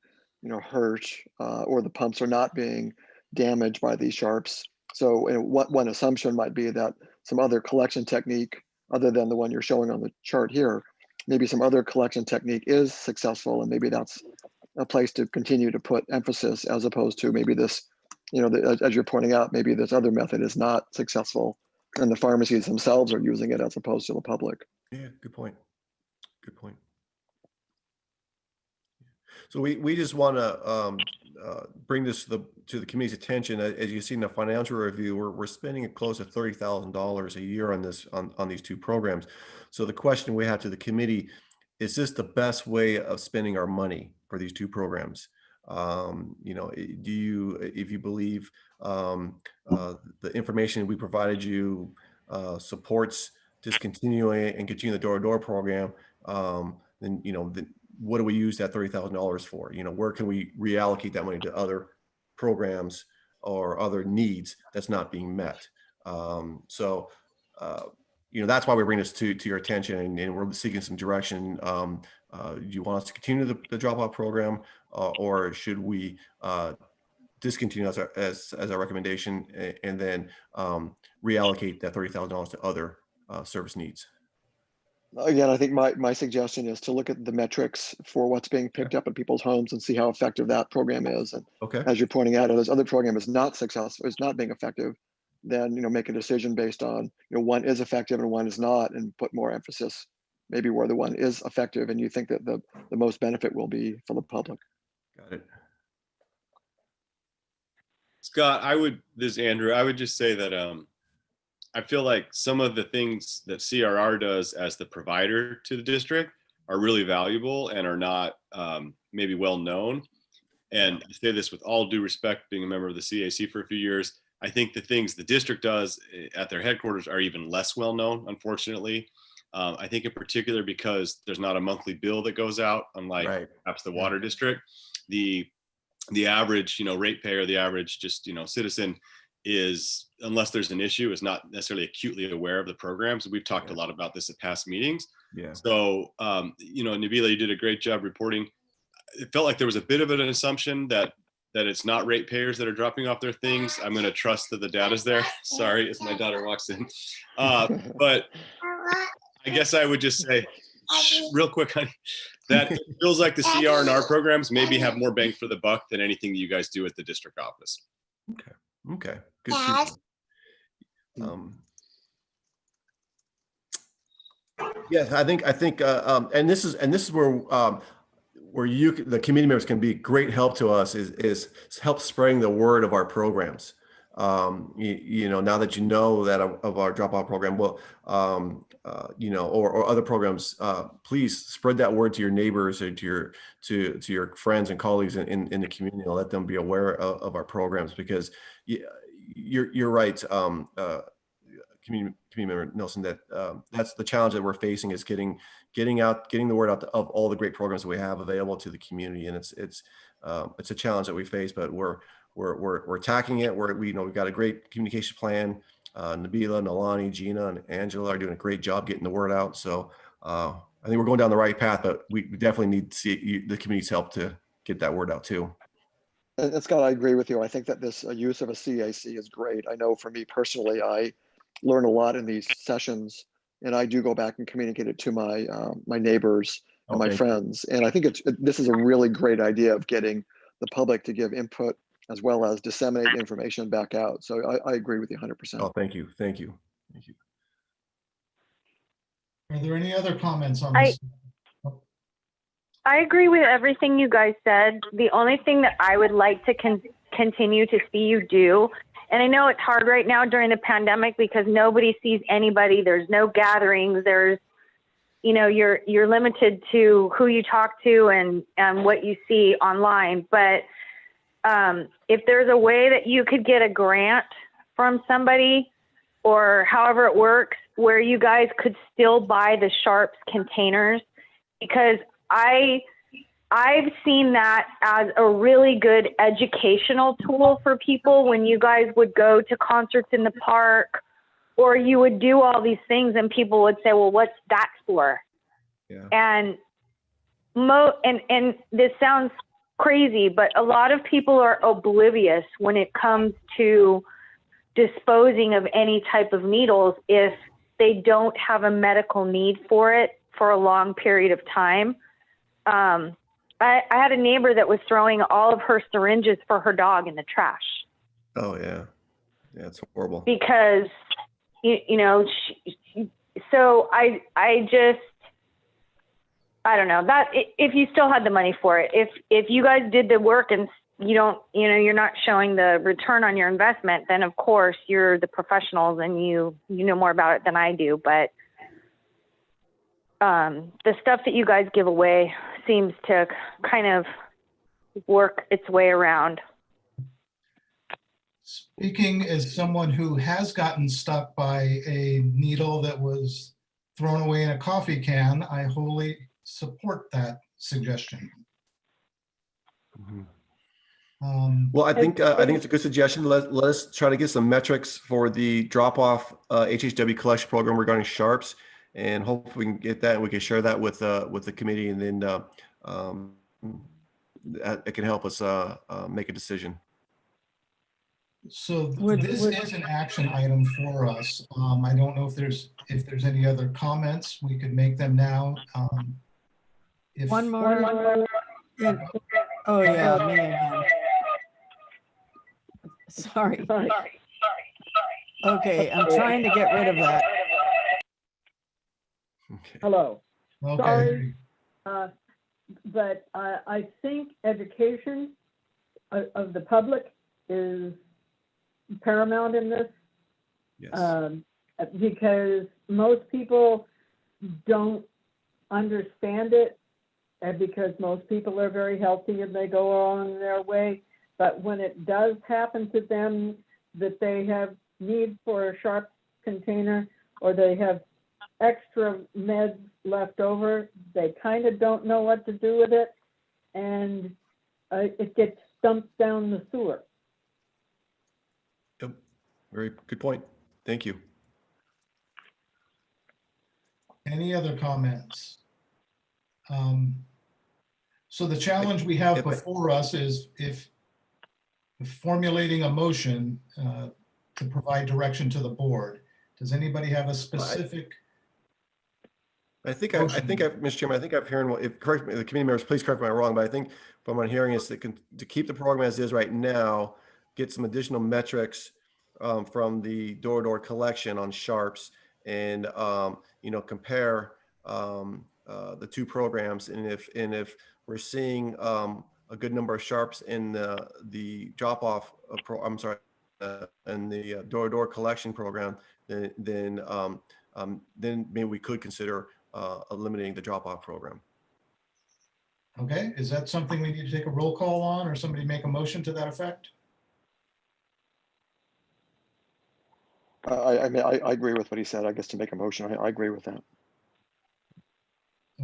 S9: hurt or the pumps are not being damaged by these Sharps. So one assumption might be that some other collection technique other than the one you're showing on the chart here, maybe some other collection technique is successful, and maybe that's a place to continue to put emphasis, as opposed to maybe this, as you're pointing out, maybe this other method is not successful and the pharmacies themselves are using it as opposed to the public.
S5: Yeah, good point. Good point. So we just want to bring this to the committee's attention. As you see in the financial review, we're spending close to $30,000 a year on this on these two programs. So the question we have to the committee, is this the best way of spending our money for these two programs? You know, do you, if you believe the information we provided you supports discontinuing and continue the door-to-door program, then, you know, what do we use that $30,000 for? You know, where can we reallocate that money to other programs or other needs that's not being met? You know, that's why we bring this to your attention, and we're seeking some direction. Do you want us to continue the dropout program, or should we discontinue as our recommendation, and then reallocate that $30,000 to other service needs?
S9: Again, I think my suggestion is to look at the metrics for what's being picked up in people's homes and see how effective that program is. And
S5: Okay.
S9: as you're pointing out, if this other program is not successful, is not being effective, then, you know, make a decision based on, you know, one is effective and one is not, and put more emphasis maybe where the one is effective and you think that the most benefit will be for the public.
S5: Got it.
S6: Scott, this is Andrew, I would just say that I feel like some of the things that CRR does as the provider to the district are really valuable and are not maybe well known. And I say this with all due respect, being a member of the CAC for a few years, I think the things the district does at their headquarters are even less well known, unfortunately. I think in particular because there's not a monthly bill that goes out, unlike perhaps the water district. The average, you know, ratepayer, the average just, you know, citizen is, unless there's an issue, is not necessarily acutely aware of the programs. We've talked a lot about this at past meetings.
S5: Yeah.
S6: So, you know, Nabila, you did a great job reporting. It felt like there was a bit of an assumption that it's not ratepayers that are dropping off their things. I'm going to trust that the data's there. Sorry, as my daughter walks in. But I guess I would just say, real quick, honey, that it feels like the CR and R programs maybe have more bang for the buck than anything that you guys do at the district office.
S5: Okay. Good. Feedback. Yes, I think, and this is where the committee members can be great help to us is help spreading the word of our programs. You know, now that you know that of our dropout program, well, you know, or other programs, please spread that word to your neighbors or to your friends and colleagues in the community, and let them be aware of our programs, because you're right, community member Nelson, that that's the challenge that we're facing, is getting the word out of all the great programs that we have available to the community. And it's a challenge that we face, but we're attacking it. We've got a great communication plan. Nabila, Nalani, Gina, and Angela are doing a great job getting the word out. So I think we're going down the right path, but we definitely need to see the community's help to get that word out too.
S9: And Scott, I agree with you. I think that this use of a CAC is great. I know for me personally, I learn a lot in these sessions, and I do go back and communicate it to my my neighbors and my friends. And I think this is a really great idea of getting the public to give input as well as disseminate information back out. So I agree with you 100%.
S5: Oh, thank you. Thank you. Thank you.
S2: Are there any other comments on this?
S3: I agree with everything you guys said. The only thing that I would like to continue to see you do, and I know it's hard right now during the pandemic because nobody sees anybody. There's no gatherings. There's, you know, you're limited to who you talk to and what you see online. But if there's a way that you could get a grant from somebody, or however it works, where you guys could still buy the Sharps containers, because I've seen that as a really good educational tool for people when you guys would go to concerts in the park, or you would do all these things and people would say, well, what's that for?
S5: Yeah.
S3: And this sounds crazy, but a lot of people are oblivious when it comes to disposing of any type of needles if they don't have a medical need for it for a long period of time. I had a neighbor that was throwing all of her syringes for her dog in the trash.
S5: Oh yeah. Yeah, it's horrible.
S3: Because, you know, so I just, I don't know that if you still had the money for it, if you guys did the work and you don't, you're not showing the return on your investment, then of course you're the professionals and you know more about it than I do. But the stuff that you guys give away seems to kind of work its way around.
S2: Speaking as someone who has gotten stuck by a needle that was thrown away in a coffee can, I wholly support that suggestion.
S5: Mhm.
S2: Well,
S5: I think it's a good suggestion. Let us try to get some metrics for the drop-off HHW collection program regarding sharps, and hopefully we can get that and we can share that with the committee, and then it can help us make a decision.
S2: So this is an action item for us. I don't know if there's any other comments. We could make them now.
S8: One more. Oh, yeah, me again. Sorry. Okay, I'm trying to get rid of that.
S5: Okay.
S8: Hello.
S2: Okay.
S8: Sorry. But I think education of the public is paramount in this.
S5: Yes.
S8: Because most people don't understand it, and because most people are very healthy and they go on their way. But when it does happen to them that they have need for a sharp container or they have extra meds left over, they kind of don't know what to do with it, and it gets dumped down the sewer.
S5: Yep. Very good point. Thank you.
S2: Any other comments? So the challenge we have before us is if formulating a motion to provide direction to the board. Does anybody have a specific?
S5: Mr. Chairman, I think I've heard, if correct me, the committee members, please correct me if I'm wrong, but I think from what I'm hearing is that to keep the program as is right now, get some additional metrics from the door-to-door collection on sharps, and compare the two programs, and if we're seeing a good number of sharps in the drop-off in the door-to-door collection program, then maybe we could consider eliminating the drop-off program.
S2: Okay, is that something we need to take a roll call on, or somebody make a motion to that effect?
S9: I mean, I agree with what he said. I guess to make a motion, I agree with that.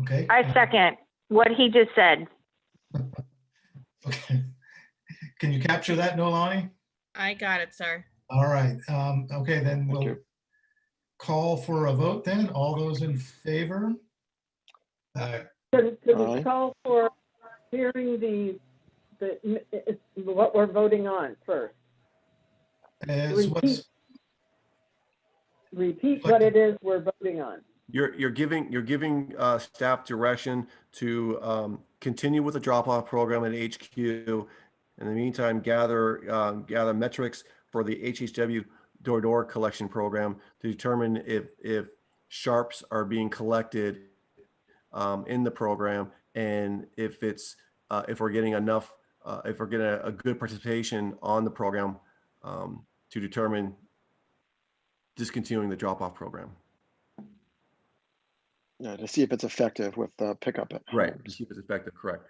S2: Okay.
S3: I second what he just said.
S2: Okay. Can you capture that, Nolani?
S1: I got it, sir.
S2: All right. Okay, then
S9: Thank
S2: we'll
S9: you.
S2: call for a vote then. All those in favor?
S8: Could
S9: Aye.
S8: we call for hearing what we're voting on first? Repeat what it is we're voting on.
S5: You're giving staff direction to continue with the drop-off program at HQ. In the meantime, gather metrics for the HHW door-to-door collection program to determine if sharps are being collected in the program, and if we're getting enough, if we're getting a good participation on the program to determine discontinuing the drop-off program.
S9: Yeah, to see if it's effective with pickup at
S5: Right, to
S9: homes.
S5: see if it's effective, correct.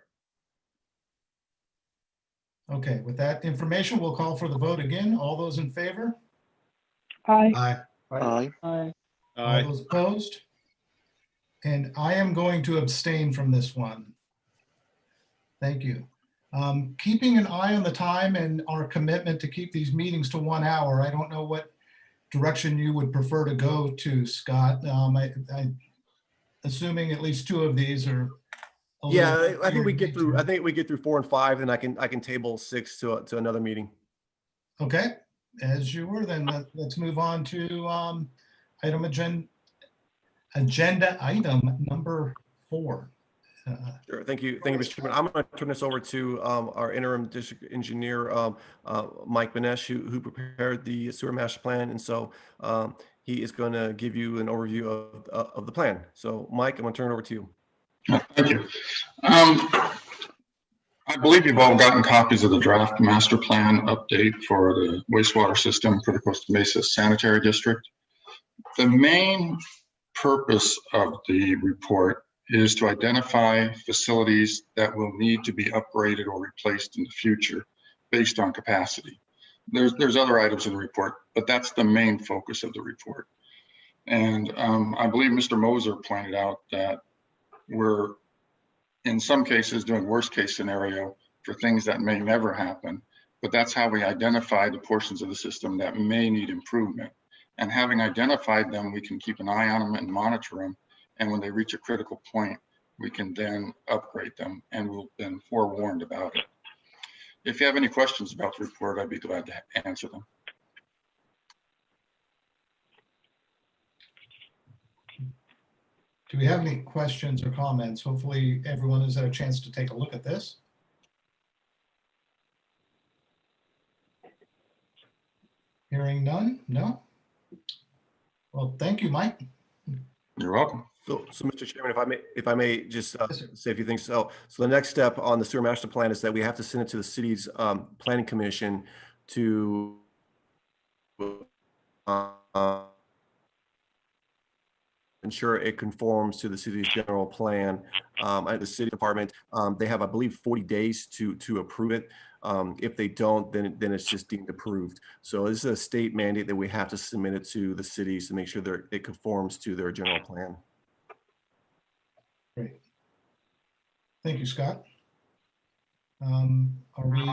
S2: Okay, with that information, we'll call for the vote again. All those in favor?
S4: Aye.
S9: Aye.
S2: All
S6: Aye.
S2: those opposed? And I am going to abstain from this one. Thank you. Keeping an eye on the time and our commitment to keep these meetings to 1 hour, I don't know what direction you would prefer to go to, Scott. Assuming at least two of these are.
S5: Yeah, I think we get through 4 and 5, and I can table 6 to another meeting.
S2: Okay, as you were, then let's move on to agenda item number 4.
S5: Sure. Thank you, Mr. Chairman. I'm going to turn this over to our interim district engineer, Mike Benesh, who prepared the sewer master plan, and so he is going to give you an overview of the plan. So, Mike, I'm going to turn it over to you.
S4: Thank you. I believe you've all gotten copies of the draft master plan update for the wastewater system for the Costa Mesa Sanitary District. The main purpose of the report is to identify facilities that will need to be upgraded or replaced in the future based on capacity. There's other items in the report, but that's the main focus of the report. And I believe Mr. Moser pointed out that we're in some cases doing worst case scenario for things that may never happen, but that's how we identify the portions of the system that may need improvement. And having identified them, we can keep an eye on them and monitor them. And when they reach a critical point, we can then upgrade them, and we'll been forewarned about it. If you have any questions about the report, I'd be glad to answer them.
S2: Do we have any questions or comments? Hopefully everyone has had a chance to take a look at this. Hearing none? No? Well, thank you, Mike.
S4: You're welcome.
S5: So Mr. Chairman, if I may just say a few things. So the next step on the sewer master plan is that we have to send it to the city's planning commission to ensure it conforms to the city's general plan. At the city department, they have, I believe, 40 days to approve it. If they don't, then it's just deemed approved. So this is a state mandate that we have to submit it to the cities to make sure that it conforms to their general plan.
S2: Great. Thank you, Scott. Are we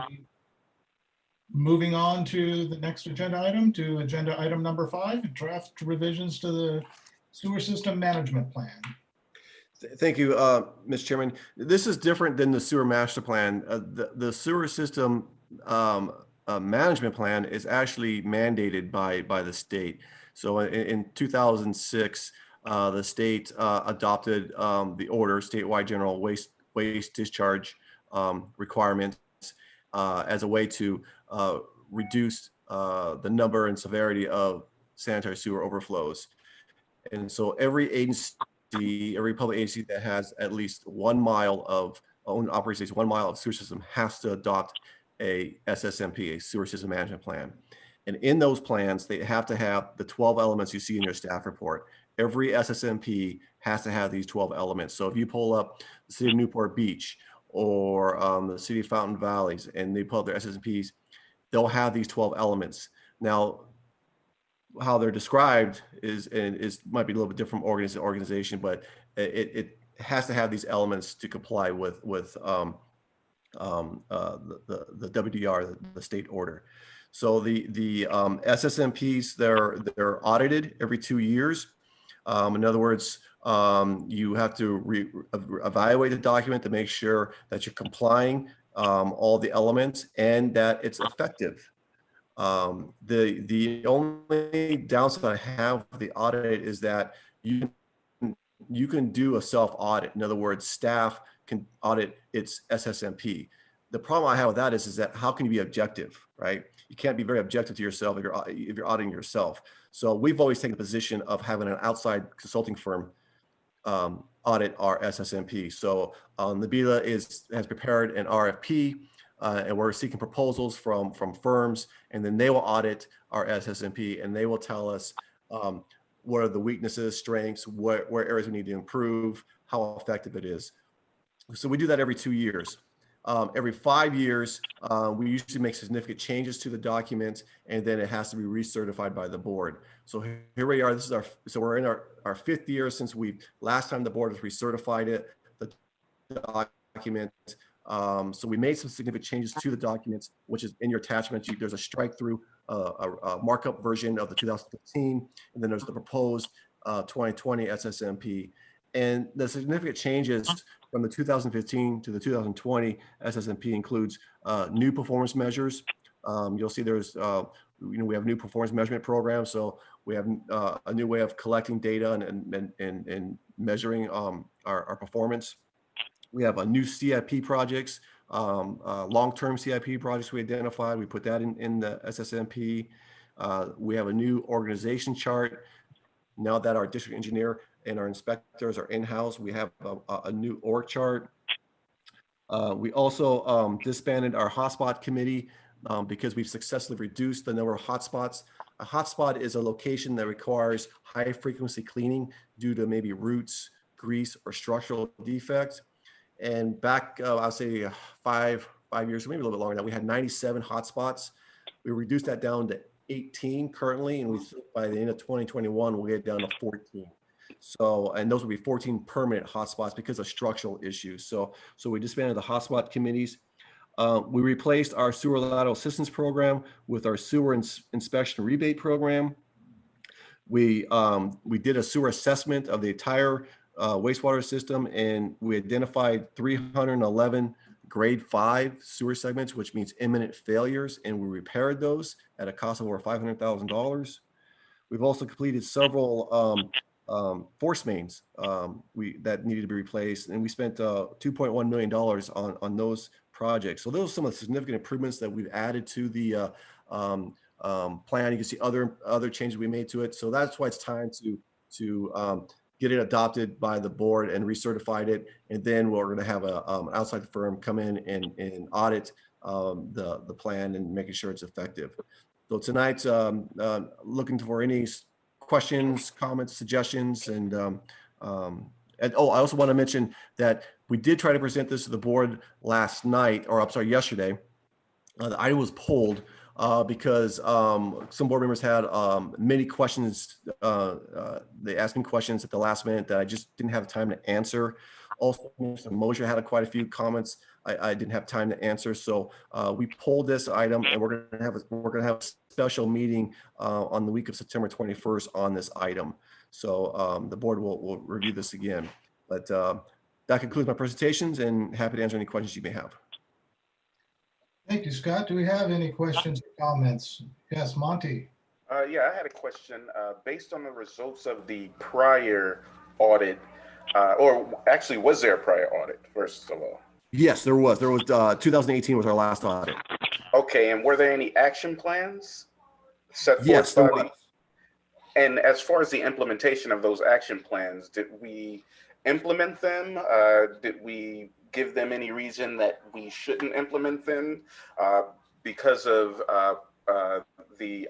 S2: moving on to the next agenda item, to agenda item number 5, draft revisions to the sewer system management plan?
S5: Thank you, Mr. Chairman. This is different than the sewer master plan. The sewer system management plan is actually mandated by the state. So in 2006, the state adopted the order, statewide general waste discharge requirements, as a way to reduce the number and severity of sanitary sewer overflows. And so every agency, every public agency that has at least 1 mile of owned operates at least 1 mile of sewer system has to adopt a SSMP, a sewer system management plan. And in those plans, they have to have the 12 elements you see in your staff report. Every SSMP has to have these 12 elements. So if you pull up the city of Newport Beach or the city of Fountain Valleys and they pull up their SSMPs, they'll have these 12 elements. Now, how they're described is might be a little bit different from organization, but it has to have these elements to comply with the WDR, the state order. So the SSMPs, they're audited every 2 years. In other words, you have to evaluate the document to make sure that you're complying all the elements and that it's effective. The only downside I have with the audit is that you can do a self-audit. In other words, staff can audit its SSMP. The problem I have with that is that how can you be objective, right? You can't be very objective to yourself if you're auditing yourself. So we've always taken the position of having an outside consulting firm audit our SSMP. So Nabila has prepared an RFP. And we're seeking proposals from firms, and then they will audit our SSMP, and they will tell us what are the weaknesses, strengths, where areas we need to improve, how effective it is. So we do that every 2 years. Every 5 years, we usually make significant changes to the document, and then it has to be recertified by the board. So here we are. So we're in our 5th year since last time the board has recertified it, the document. So we made some significant changes to the documents, which is in your attachment. There's a strike through, a markup version of the 2015, and then there's the proposed 2020 SSMP. And the significant changes from the 2015 to the 2020 SSMP includes new performance measures. You'll see there's, we have new performance measurement programs. So we have a new way of collecting data and measuring our performance. We have a new CIP projects, long-term CIP projects we identified. We put that in the SSMP. We have a new organization chart now that our district engineer and our inspectors are in-house. We have a new org chart. We also disbanded our Hotspot Committee because we've successfully reduced the number of hotspots. A hotspot is a location that requires high frequency cleaning due to maybe roots, grease, or structural defects. And back, I'll say 5 years, maybe a little bit longer now, we had 97 hotspots. We reduced that down to 18 currently, and we think by the end of 2021, we'll get down to 14. So, and those will be 14 permanent hotspots because of structural issues. So we disbanded the hotspot committees. We replaced our sewer lateral assistance program with our sewer inspection rebate program. We did a sewer assessment of the entire wastewater system, and we identified 311 grade 5 sewer segments, which means imminent failures, and we repaired those at a cost of over $500,000. We've also completed several force mains that needed to be replaced, and we spent $2.1 million on those projects. So those are some of the significant improvements that we've added to the plan. You can see other changes we made to it. So that's why it's time to get it adopted by the board and recertified it. And then we're going to have an outside firm come in and audit the plan and making sure it's effective. So tonight, looking for any questions, comments, suggestions, and oh, I also want to mention that we did try to present this to the board last night, or I'm sorry, yesterday. The item was pulled because some board members had many questions. They asked me questions at the last minute that I just didn't have time to answer. Also, Mr. Mosher had quite a few comments I didn't have time to answer. So we pulled this item, and we're going to have a special meeting on the week of September 21st on this item. So the board will review this again. But that concludes my presentations, and happy to answer any questions you may have.
S2: Thank you, Scott. Do we have any questions or comments? Yes, Monty.
S10: Yeah, I had a question. Based on the results of the prior audit, or actually, was there a prior audit, first of all?
S5: Yes, there was. 2018 was our last audit.
S10: Okay, and were there any action plans set forth?
S5: Yes, there was.
S10: And as far as the implementation of those action plans, did we implement them? Did we give them any reason that we shouldn't implement them because of the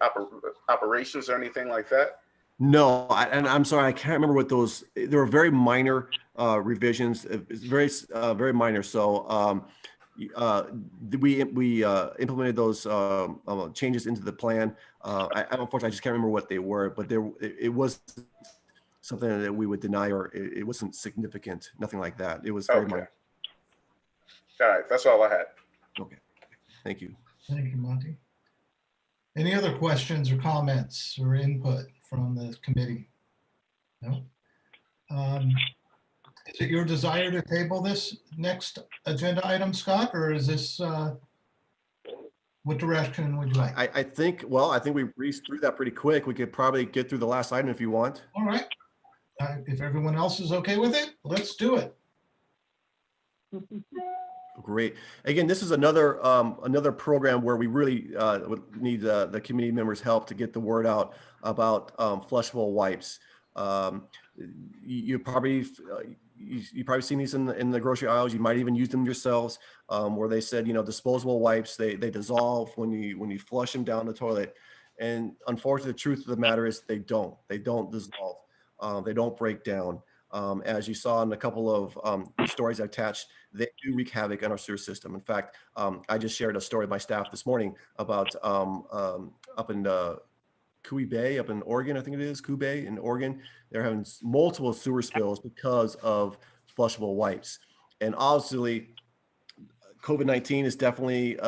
S10: operations or anything like that?
S5: No, and I'm sorry, I can't remember what those. They were very minor revisions. It's very minor. So we implemented those changes into the plan. Unfortunately, I just can't remember what they were, but it was something that we would deny, or it wasn't significant. Nothing like that. It was very minor.
S10: All right, that's all I had.
S5: Okay, thank you.
S2: Thank you, Monty. Any other questions or comments or input from the committee? No? Is it your desire to table this next agenda item, Scott, or is this, what direction would you like?
S5: I think we breezed through that pretty quick. We could probably get through the last item if you want.
S2: All right. If everyone else is okay with it, let's do it.
S5: Great. Again, this is another program where we really would need the community members' help to get the word out about flushable wipes. You've probably seen these in the grocery aisles. You might even use them yourselves, where they said, disposable wipes, they dissolve when you flush them down the toilet. And unfortunately, the truth of the matter is they don't dissolve. They don't break down. As you saw in a couple of stories attached, they do wreak havoc on our sewer system. In fact, I just shared a story with my staff this morning about up in Cooey Bay, up in Oregon, I think it is, Cooey Bay in Oregon. They're having multiple sewer spills because of flushable wipes. And obviously, COVID-19 is definitely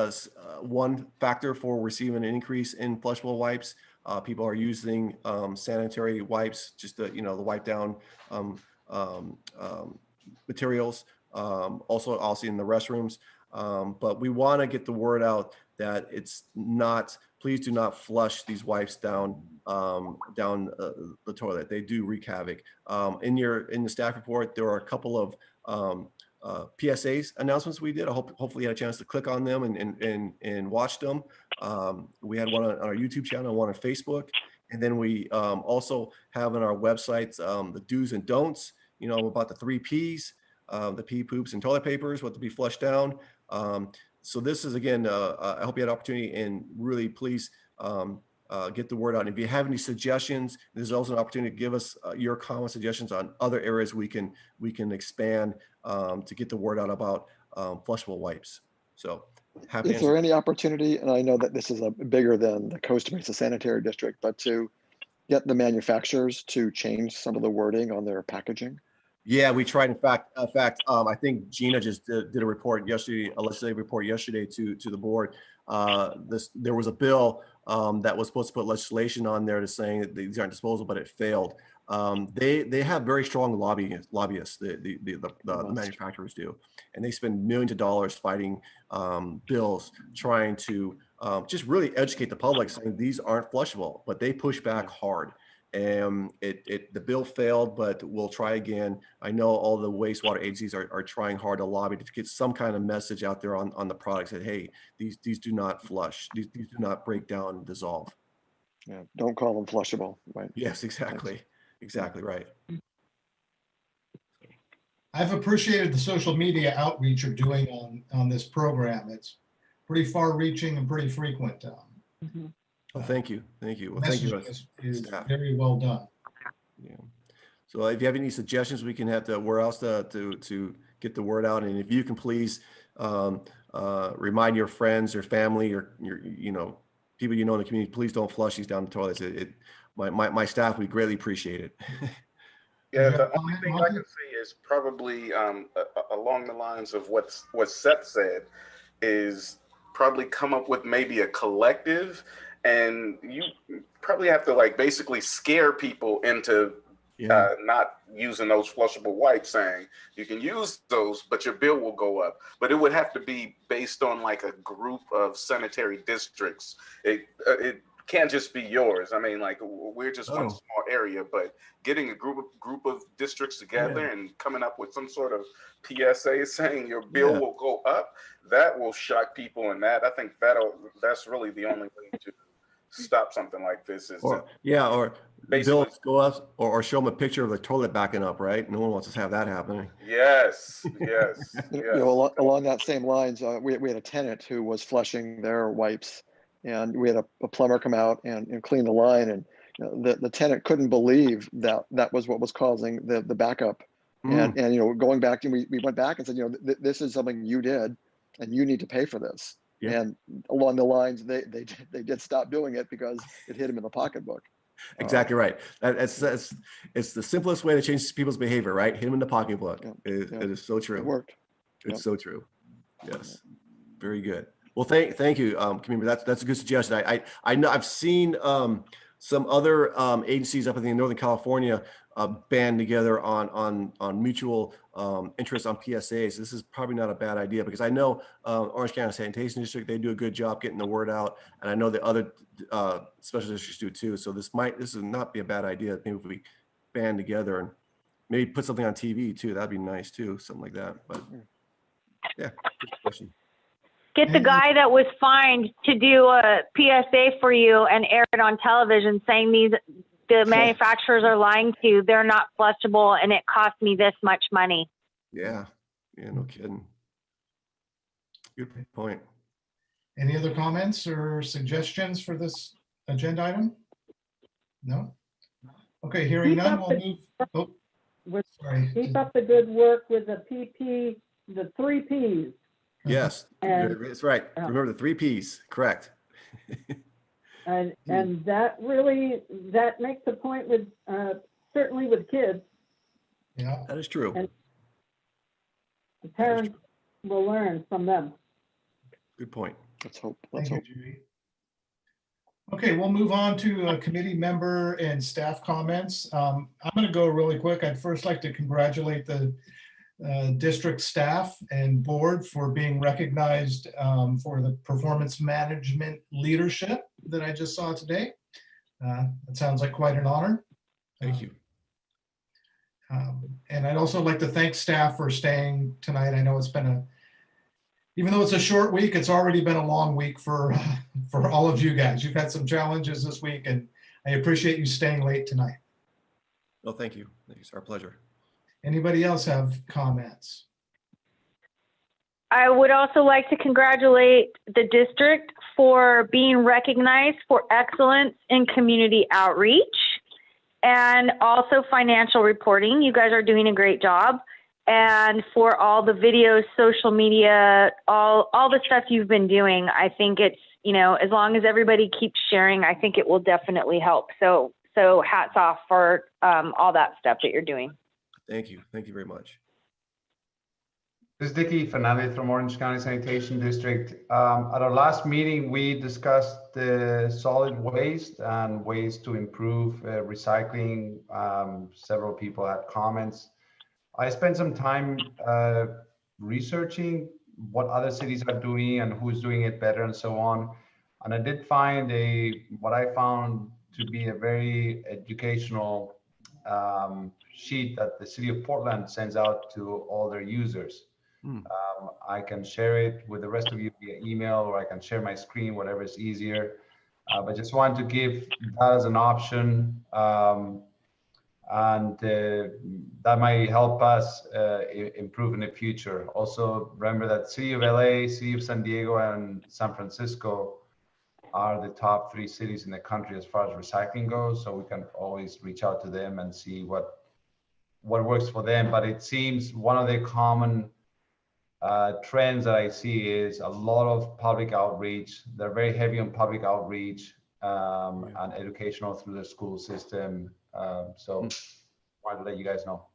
S5: one factor for receiving an increase in flushable wipes. People are using sanitary wipes, just the wipe down materials, also obviously in the restrooms. But we want to get the word out that it's not, please do not flush these wipes down the toilet. They do wreak havoc. In the staff report, there are a couple of Psas announcements we did. Hopefully you had a chance to click on them and watch them. We had one on our YouTube channel, one on Facebook, And then we also have on our websites the do's and don'ts, you know, about the 3 Ps, the pee, poops, and toilet papers, what to be flushed down. So this is, again, I hope you had opportunity, and really please get the word out. And if you have any suggestions, there's also an opportunity to give us your comments, suggestions on other areas we can expand to get the word out about flushable wipes. So happy to
S9: Is there
S5: answer.
S9: any opportunity, and I know that this is bigger than the Costa Mesa Sanitary District, but to get the manufacturers to change some of the wording on their packaging?
S5: Yeah, we tried. In fact, I think Gina just did a report yesterday, a legislative report yesterday to the board. There was a bill that was supposed to put legislation on there to saying that these aren't disposable, but it failed. They have very strong lobbyists. The manufacturers do, and they spend millions of dollars fighting bills, trying to just really educate the public, saying these aren't flushable, but they push back hard. And the bill failed, but we'll try again. I know all the wastewater agencies are trying hard to lobby to get some kind of message out there on the products that, hey, these do not flush, these do not break down and dissolve.
S9: Yeah, don't call them flushable, right?
S5: Yes, exactly. Exactly right.
S2: I've appreciated the social media outreach you're doing on this program. It's pretty far reaching and pretty frequent.
S5: Well, thank you. Thank you. Well, thank you.
S2: Messaging is
S5: staff.
S2: very well done.
S5: Yeah. So if you have any suggestions, we can have to where else to get the word out. And if you can please remind your friends or family or your people in the community, please don't flush these down the toilets. My staff, we greatly appreciate it.
S10: Yeah, the only thing I can say is probably along the lines of what Seth said is probably come up with maybe a collective, and you probably have to basically scare people into not using those flushable wipes, saying you can use those, but your bill will go up. But it would have to be based on a group of sanitary districts. It can't just be yours. I mean, we're just one small area, but getting a group of districts together and coming up with some sort of PSA saying your bill will go up, that will shock people. And I think that's really the only way to stop something like this is
S5: or bills go up or show them a picture of the toilet backing up, right? No one wants to have that happening.
S10: Yes.
S9: Along that same lines, we had a tenant who was flushing their wipes, and we had a plumber come out and clean the line, and the tenant couldn't believe that was what was causing the backup. And going back, and we went back and said, this is something you did, and you need to pay for this. Yep. And along the lines, they did stop doing it because it hit him in the pocketbook.
S5: Exactly right. It's the simplest way to change people's behavior, right? Hit them in the pocketbook. It is so true.
S9: It worked.
S5: It's so true. Yes. Very good. Well, thank you, community. That's a good suggestion. I know I've seen some other agencies up in Northern California band together on mutual interest on PSAs. This is probably not a bad idea, because I know Orange County Sanitation District, they do a good job getting the word out, and I know the other special districts do too. So this would not be a bad idea. Maybe if we band together and maybe put something on TV too, that'd be nice too, something like that. But yeah, good question.
S3: Get the guy that was fined to do a PSA for you and air it on television, saying the manufacturers are lying to you. They're not flushable, and it cost me this much money.
S5: Yeah, no kidding. Good point.
S2: Any other comments or suggestions for this agenda item? No? Okay, hearing none, we'll move.
S8: Keep up the good work with the PP, the 3 Ps.
S5: Yes, that's right. Remember the 3 Ps, correct.
S8: And that makes a point with certainly with kids.
S2: Yeah,
S5: that is true.
S8: And the parents will learn from them.
S5: Good point.
S9: Let's hope.
S2: Thank you, Judy. Okay, we'll move on to committee member and staff comments. I'm going to go really quick. I'd first like to congratulate the district staff and board for being recognized for the performance management leadership that I just saw today. That sounds like quite an honor.
S5: Thank you.
S2: And I'd also like to thank staff for staying tonight. I know it's been even though it's a short week, it's already been a long week for all of you guys. You've had some challenges this week, and I appreciate you staying late tonight.
S5: No, thank you. It's our pleasure.
S2: Anybody else have comments?
S3: I would also like to congratulate the district for being recognized for excellence in community outreach and also financial reporting. You guys are doing a great job. And for all the videos, social media, all the stuff you've been doing, I think it's, you know, as long as everybody keeps sharing, I think it will definitely help. So hats off for all that stuff that you're doing.
S5: Thank you. Thank you very much.
S11: This is Dicky Fernandez from Orange County Sanitation District. At our last meeting, we discussed the solid waste and ways to improve recycling. Several people had comments. I spent some time researching what other cities are doing and who's doing it better and so on. And I did find what I found to be a very educational sheet that the city of Portland sends out to all their users. I can share it with the rest of you via email, or I can share my screen, whatever is easier. But just wanted to give that as an option. And that might help us improve in the future. Also, remember that City of LA, City of San Diego, and San Francisco are the top 3 cities in the country as far as recycling goes. So we can always reach out to them and see what works for them. But it seems one of the common trends that I see is a lot of public outreach. They're very heavy on public outreach and educational through the school system. So wanted to let you guys know.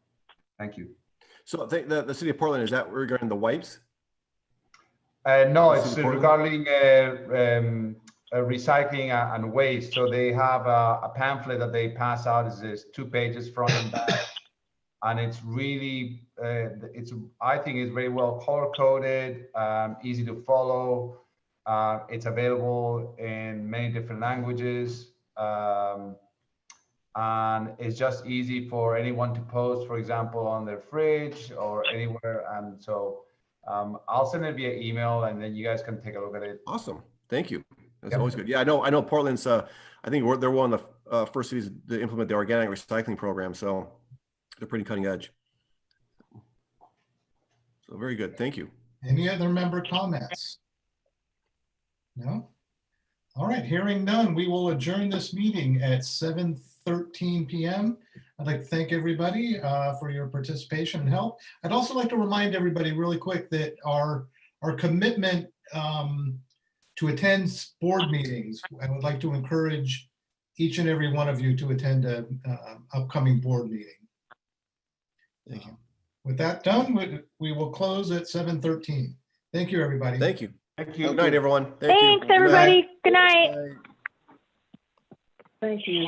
S11: Thank you.
S5: So I think the city of Portland, is that regarding the wipes?
S11: No, it's regarding recycling and waste. So they have a pamphlet that they pass out. It's 2 pages front and back. And it's really, I think it's very well color coded, easy to follow. It's available in many different languages. And it's just easy for anyone to post, for example, on their fridge or anywhere. And so I'll send it via email, and then you guys can take a look at it.
S5: Awesome. Thank you. That's always good. Yeah, I know Portland's, I think they're one of the first cities to implement the organic recycling program. So they're pretty cutting edge. So very good. Thank you.
S2: Any other member comments? No? All right, hearing none, we will adjourn this meeting at 7:13 p.m. I'd like to thank everybody for your participation and help. I'd also like to remind everybody really quick that our commitment to attend board meetings, I would like to encourage each and every one of you to attend an upcoming board meeting.
S5: Thank you.
S2: With that done, we will close at 7:13. Thank you, everybody.
S5: Thank you.
S11: Thank you.
S5: Good night, everyone.
S3: Thanks, everybody. Good night.
S8: Thank you.